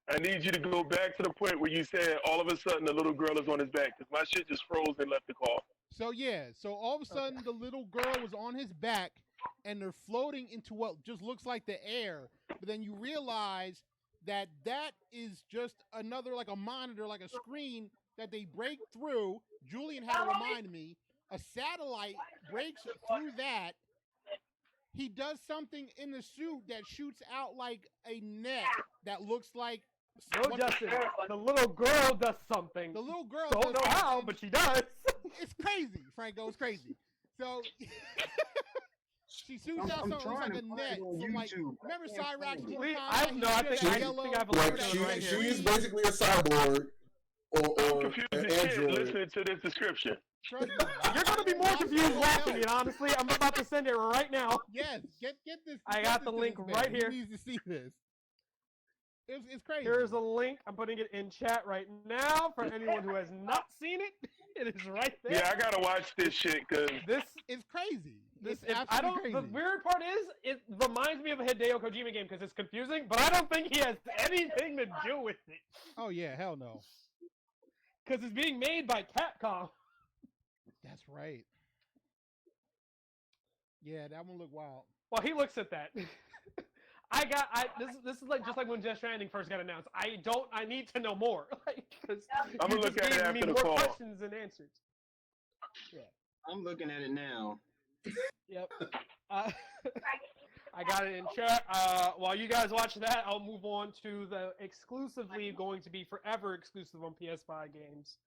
I need you to go back to the point where you said all of a sudden the little girl is on his back because my shit just froze and left the call. So all of a sudden the little girl was on his back and they're floating into what just looks like the air. But then you realize that is just another, like a monitor, like a screen that they break through. Julian had to remind me. A satellite breaks through that. He does something in the suit that shoots out like a net that looks like... No, Justin, the little girl does something. The little girl don't know how, but she does. It's crazy, Franco. It's crazy. So she shoots out something like a net from like, remember Cyrax? She's basically a cyborg or confused an as shit android. listening to this description. You're gonna be more confused watching it. Honestly, I'm about to send it right now. Yes, get this. I got the link right here. He needs to see this. It's crazy. Here's a link. I'm putting it in chat right now for anyone who has not seen it. It is right there. Yeah, I gotta watch this shit because This It's crazy. It's I absolutely don't. crazy. The weird part is, it reminds me of a Hideo Kojima game because it's confusing, but I don't think he has anything to do with it Oh yeah, hell no. because it's being made by Capcom. That's right. Yeah, that one looked wild. Well, he looks at that. This is like just like when Death Stranding first got announced. I need to know more. Because I'm gonna look at it after the more call. questions than answers. Yeah. I'm looking at it now. Yep. I got it in chat. While you guys watch that, I'll move on to the exclusively going to be forever exclusive on PS5 games.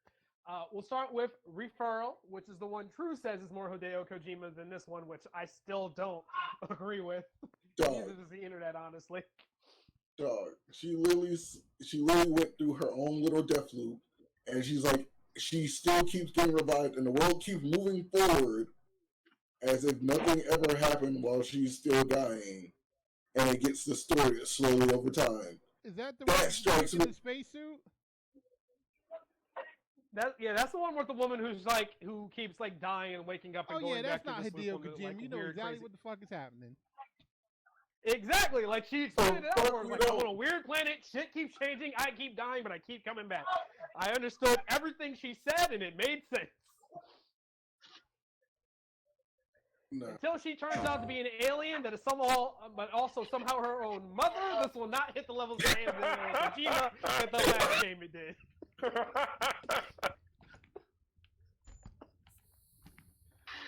We'll start with Referral, which is the one True says is more Hideo Kojima than this one, which I still don't agree with. Dog. Neither does the internet, honestly. Dog. She literally went through her own little death loop, and she's like, she still keeps getting revived, and the world keeps moving forward as if nothing ever happened while she's still dying, and it gets distorted slowly over time. Is that the That one strikes in me. the spacesuit? That's the one with the woman who keeps like dying and waking up and Oh going yeah, back that's not to the Hideo swoop Kojima. like, You know weird, exactly crazy. what the fuck is happening. Exactly, like she explained it out for us. we Like, I'm don't. on a weird planet, shit keeps changing, I keep dying, but I keep coming back. I understood everything she said, and it made sense. No. Until she turns out to be an alien that is somehow, but also somehow her own mother, this will not hit the levels of Kojima that the last game it did.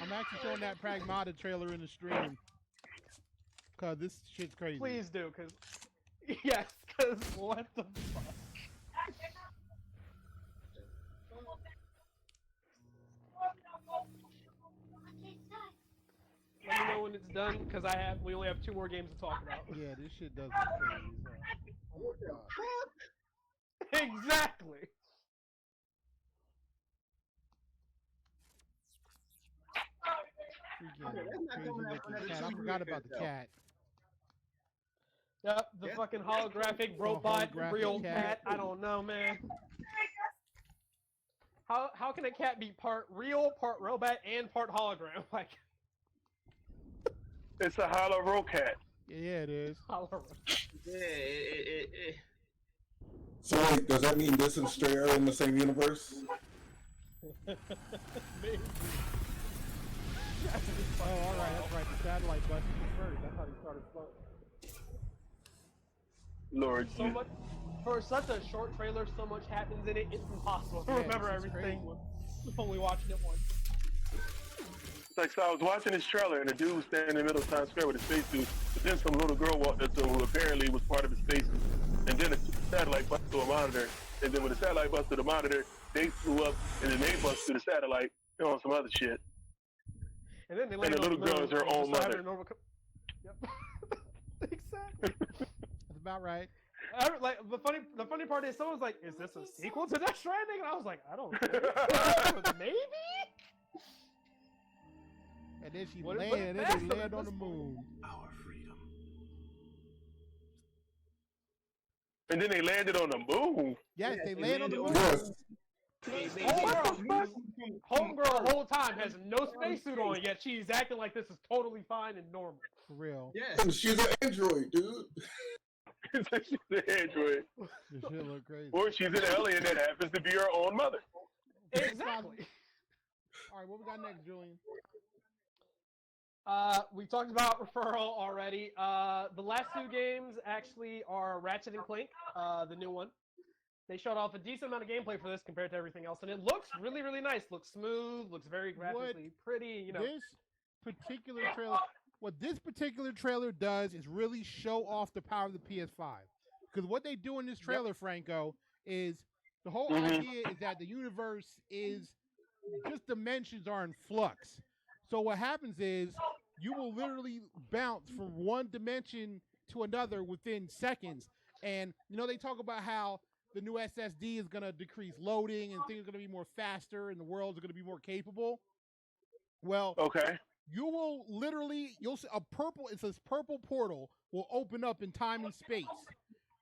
I'm actually showing that Pragmata trailer in the stream. Cause this shit's crazy. Please do, cause yes, cause what the fuck? Let me know when it's done, cause we only have 2 more games to talk about. Yeah, this shit does look crazy as hell. Oh my god. Exactly. Freaking crazy looking cat. I forgot about the cat. Yep, the fucking holographic robot, holographic real cat. cat. I don't know, man. How can a cat be part real, part robot, and part hologram? Like, It's a hollow cat. Yeah, it is. hologram. Yeah, So wait, does that mean this and Stray are in the same universe? Maybe. Oh, alright, that's right. The satellite busted first. That's how he started floating. Lord, So much for such a short trailer. So much happens in it. It's impossible to Yeah, remember this is everything crazy. with only watching it once. It's like, so I was watching this trailer, and a dude was standing in the middle of Times Square with a spacesuit, but then some little girl walked up to him who apparently was part of his spacesuit. And then a satellite busted through a monitor, and then when the satellite busted through the monitor, they flew up, and then they busted through the satellite, on some other shit. And then they And the little girl is her own mother. Yep. Exactly. That's about right. Like the funny part is someone's like, "Is this a sequel to Death Stranding?" And I was like, "I don't know. Maybe." And then she What- landed. but And then they that's land the- on the moon. Our freedom. And then they landed on the moon. Yes, Yeah, they they land on the moon. landed Yes. Homegirl, whole time has no spacesuit on, yet she's acting like this is totally fine and normal. For real. Yes. She's an android, dude. She's an android. This shit look crazy. Or she's an alien that happens to be her own mother. Exactly. All right, what we got next, Julian? We talked about Referral already. The last 2 games actually are Ratchet and Clank, the new one. They showed off a decent amount of gameplay for this compared to everything else, and it looks really, really nice. Looks smooth, looks very graphically pretty, you know. This particular trailer, what this particular trailer does is really show off the power of the PS5. Because what they do in this trailer, Franco, is the whole idea is that the universe is just dimensions are in flux. So what happens is you will literally bounce from one dimension to another within seconds. And you know they talk about how the new SSD is going to decrease loading and things are going to be more faster and the world's going to be more capable. Well, Okay. you will literally, you'll see it says purple portal will open up in time and space.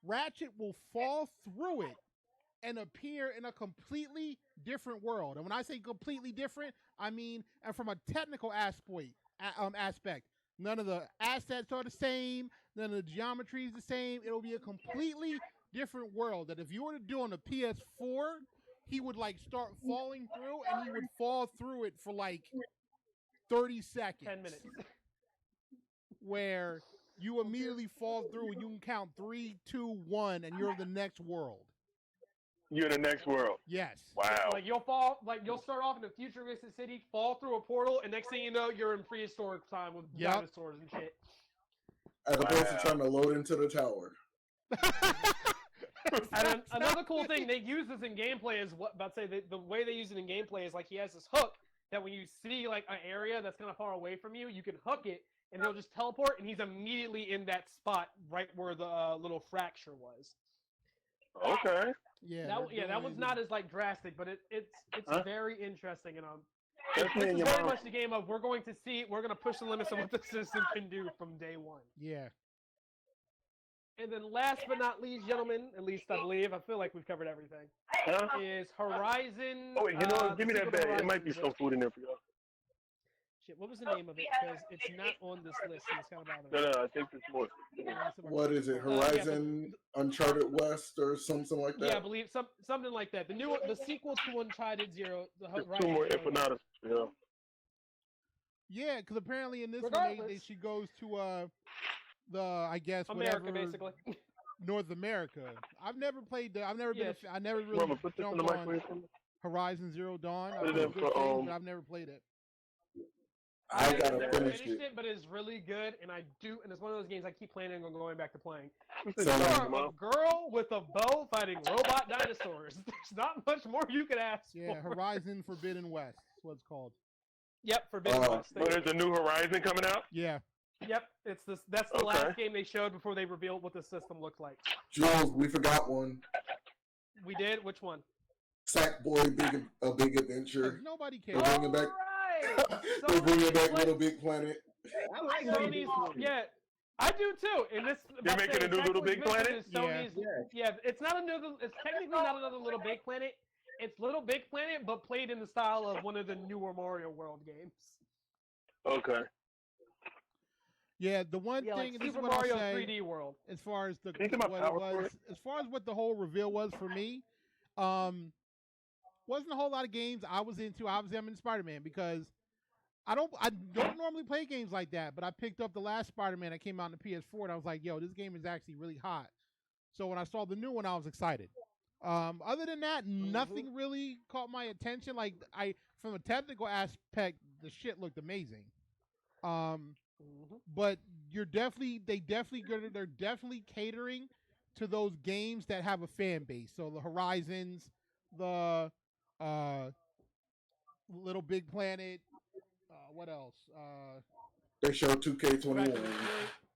Ratchet will fall through it and appear in a completely different world. And when I say completely different, I mean, and from a technical aspect, none of the assets are the same, none of the geometry is the same. It'll be a completely different world that if you were to do on a PS4, he would like start falling through and he would fall through it for like 30 seconds. 10 minutes. Where you immediately fall through and you can count 3, 2, 1 and you're in the next world. You're in the next world. Yes. Wow. Like you'll start off in a futuristic city, fall through a portal, and next thing you know, you're in prehistoric time with dinosaurs and shit. As opposed to trying to load into the tower. And another cool thing they use this in gameplay is the way they use it in gameplay is like he has this hook that when you see like an area that's kind of far away from you, you can hook it and he'll just teleport and he's immediately in that spot right where the little fracture was. Okay. Yeah. That one's not as like drastic, but it's very interesting and That's this me and is your very mom. much the game of we're going to push the limits of what the system can do from day one. Yeah. And then last but not least, gentlemen, at least I believe, I feel like we've covered everything, is Horizon. Oh, wait, give me that bag. It might be some food in there for y'all. Shit, what was the name of it? Because it's not on this list, and it's kind of bothering me. No, I think there's more. What is it? Horizon Uncharted West or something like that? Yeah, I believe something like that. The sequel to Uncharted Zero. The Horizon 2 more Zero. empanadas. Yeah. Yeah, because apparently in this one she goes to I guess America, whatever, basically. North America. I've never played I've never Yeah. been. I never really Mama, put this in the jumped microwave for on me. Horizon Zero Dawn. Put I've it heard in good for, things, but I've never played it. I gotta never finish finished it. it, but it's really good, and it's one of those games I keep playing and going back to playing. So, You are a girl with a bow fighting robot dinosaurs. There's not much more you could ask Yeah, for. Horizon Forbidden West. That's what it's called. Yep, Forbidden West. Oh, there's a new Horizon coming out? Yeah. Yep, that's the last game they showed before they revealed what the system looked like. Jules, we forgot one. We did? Which one? Sackboy, Big Adventure. Nobody cares. They're bringing back. Right. They're bringing back Little Big Planet. I like Sony's, yeah, I do too. And this They're making a new Little Big Planet? Is Sony's, yeah, it's technically not another Little Big Planet. It's Little Big Planet, but played in the style of one of the newer Mario World games. Okay. Yeah, the one thing, like and this is Super what Mario I'll say, 3D World. as far as Can you get my power for it? as far as what the whole reveal was for me, wasn't a whole lot of games I was into. Obviously, I'm in Spider-Man because I don't normally play games like that, but I picked up the last Spider-Man that came out on the PS4, and I was like, yo, this game is actually really hot. So when I saw the new one, I was excited. Other than that, nothing really caught my attention. Like from a technical aspect, the shit looked amazing. But they're definitely catering to those games that have a fan base. So the Horizons, the Little Big Planet, what else? They showed 2K21.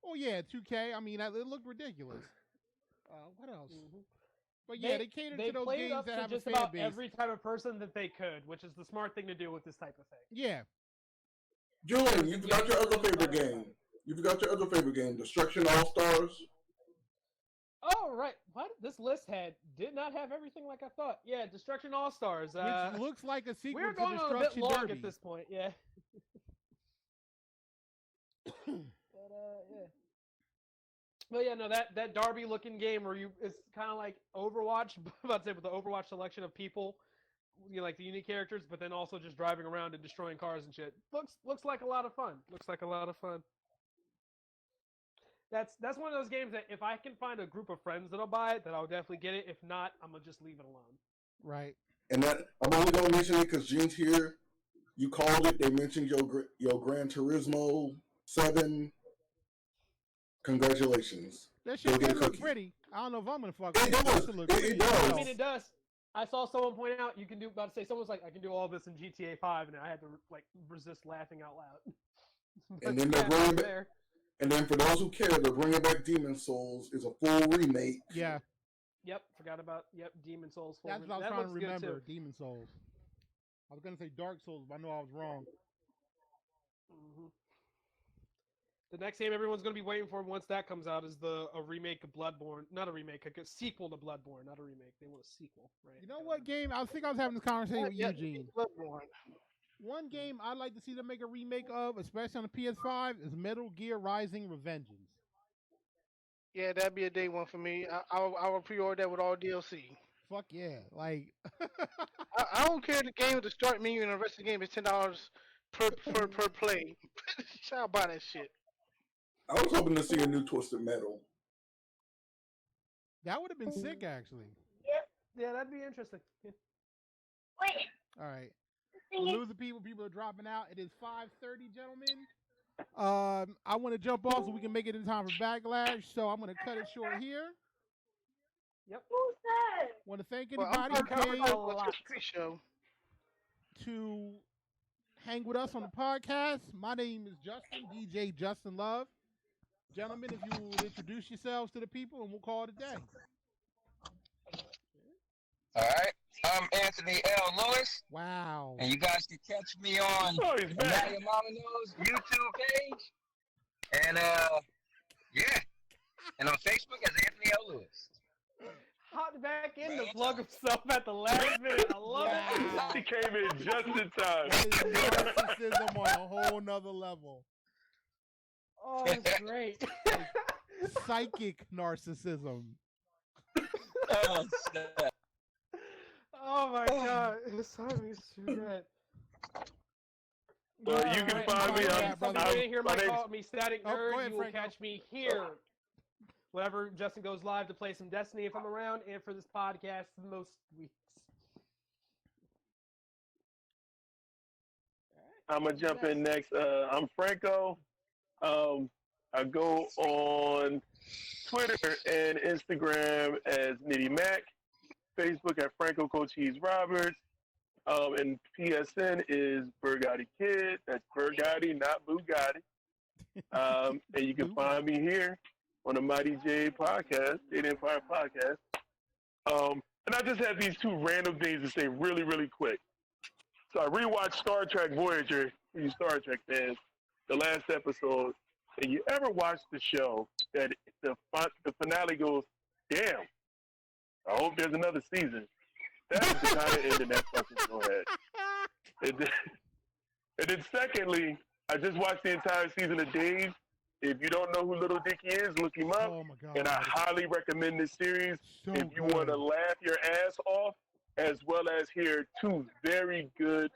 Oh yeah, 2K. I mean, it looked ridiculous. What else? But yeah, they catered to those games that have a just fan about base. every type of person that they could, which is the smart thing to do with this type of thing. Yeah. Julian, you forgot your other favorite game. You forgot your other favorite game, Destruction All Stars. Oh right, what this list did not have everything like I thought. Yeah, Destruction All Stars. Which looks like a sequel we're to going on a bit Destruction long Derby. at this point. Yeah. But yeah. But yeah, no, that Derby looking game where it's kind of like Overwatch, about to say with the Overwatch selection of people, like the unique characters, but then also just driving around and destroying cars and shit. Looks like a lot of fun. Looks like a lot of fun. That's one of those games that if I can find a group of friends that'll buy it, then I'll definitely get it. If not, I'm gonna just leave it alone. Right. And that I'm only gonna mention it because Gene's here. You called it. They mentioned your Gran Turismo 7. Congratulations. That shit look pretty. I don't know if I'm gonna fuck with it. It does. I mean, it does. I saw someone point out you can do. About to say someone's like, I can do all this in GTA 5, and I had to like resist laughing out loud. And then they're bringing back. And then for those who care, they're bringing back Demon Souls. Is a full remake. Yeah. Yep. Forgot about Demon Souls. That's what I was trying to remember. Demon Souls. I was gonna say Dark Souls, but I know I was wrong. The next game everyone's going to be waiting for once that comes out is a remake of Bloodborne. Not a remake, a sequel to Bloodborne, not a remake. They want a sequel, right? You know what game? I think I was having this conversation with Eugene. Bloodborne. One game I'd like to see them make a remake of, especially on the PS5, is Metal Gear Rising: Revengeance. Yeah, that'd be a day one for me. I will pre-order that with all DLC. Fuck yeah! Like, I don't care if the game with the start menu and the rest of the game is $10 per play. I'll buy that shit. I was hoping to see a new Twisted Metal. that would have been sick, actually. Yeah, that'd be interesting. Yeah. All right. We're losing people. People are dropping out. It is 5:30, gentlemen. I want to jump off so we can make it in time for Backlash. So I'm going to cut it short here. Yep. Want to thank Well, anybody I'm who came pre-show. to hang with us on the podcast. My name is Justin, DJ Justin Love. Gentlemen, if you would introduce yourselves to the people, and we'll call it a day. All right. I'm Anthony L. Lewis, Wow. and you guys can catch me on Oh, he's back. Now Your Mama Knows YouTube page, and yeah, and on Facebook as Anthony L. Lewis. Hopped back in to plug himself at the last minute. I love He came in just in time. That is narcissism on a whole nother level. Oh, it's great. Psychic narcissism. Oh, snap. Oh my god, his timing is too good. Well, you can find me on. Somebody didn't hear my my name's- call me Static Oh, go Nerd. ahead, You will Franco. catch me here whenever Justin goes live to play some Destiny if I'm around, and for this podcast most weeks. I'm gonna jump in next. I'm Franco. I go on Twitter and Instagram as Nitty Mac. Facebook at Franco Cochise Roberts. And PSN is Burgotti Kid. That's Burgotti, not Bugatti. And you can find me here on the Mighty Jade podcast, Jade Empire podcast. And I just have these two random things to say really, really quick. So I rewatched Star Trek Voyager, you Star Trek fans, the last episode. And you ever watch the show that the finale goes, damn, I hope there's another season. That's the kind of ending that fucking show had. And then secondly, I just watched the entire season of Days. If you don't know who Little Dicky is, look him up. Oh my god. And I highly recommend this series So if you good. want to laugh your ass off, as well as hear two very good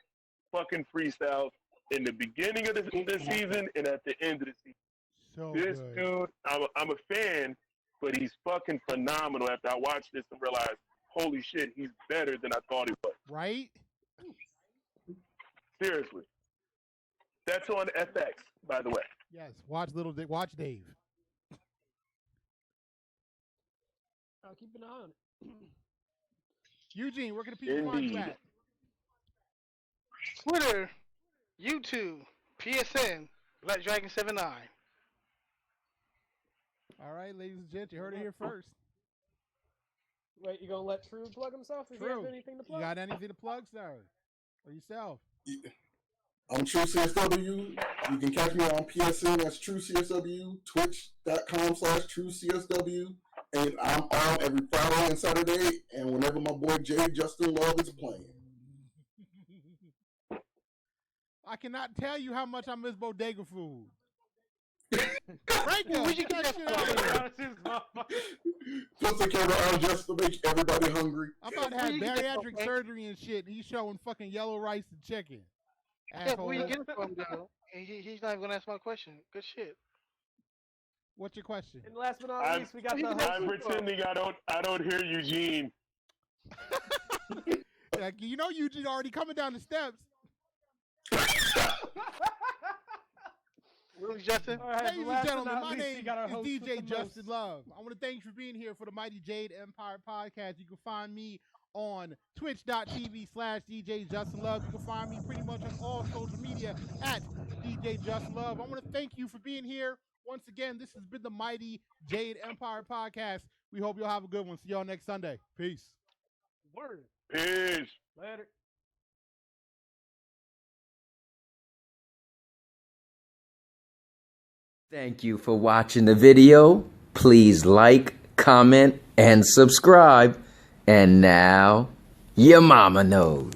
fucking freestyles in the beginning of the season and at the end of the season. So This good. dude, I'm a fan, but he's fucking phenomenal after I watched this and realized, holy shit, he's better than I thought he was. Right? Seriously. That's on FX, by the way. Yes. Watch watch Dave. I'll keep an eye on it. Eugene, where can the people find you Indeed. at? Twitter, YouTube, PSN, Black Dragon 79. All right, ladies and gents, you heard it here first. Wait, you gonna let True plug himself? Does he True. have anything to You plug? got anything to plug, sir? Or yourself? I'm True CSW. You can catch me on PSN as True CSW, Twitch.com/True CSW, and I'm on every Friday and Saturday, and whenever my boy J. Justin Love is playing. I cannot tell you how much I miss bodega food. Franco, We get should that get shit that out here. Put the camera on just to make everybody hungry. I'm about to have Where you get that bariatric from, Frank? surgery and shit, and he's showing fucking yellow rice and chicken. Yeah, but where you Asshole. get it from, though? He's not even going to answer my question. Good shit. What's your question? And last but not I'm- least, we got the I'm host. I'm pretending I don't hear Eugene. Like, you know Eugene already coming down the steps. Really, Justin? All right, Ladies but and last but gentlemen, not my least, we name got our is host with DJ the Justin most. Love. I want to thank you for being here for the Mighty Jade Empire podcast. You can find me on twitch.tv/DJ Justin Love. You can find me pretty much on all social media at DJ Justin Love. I want to thank you for being here. Once again, this has been the Mighty Jade Empire podcast. We hope you'll have a good one. See y'all next Sunday. Peace. Word. Peace. Later. Thank you for watching the video. Please like, comment, and subscribe. And now, your mama knows.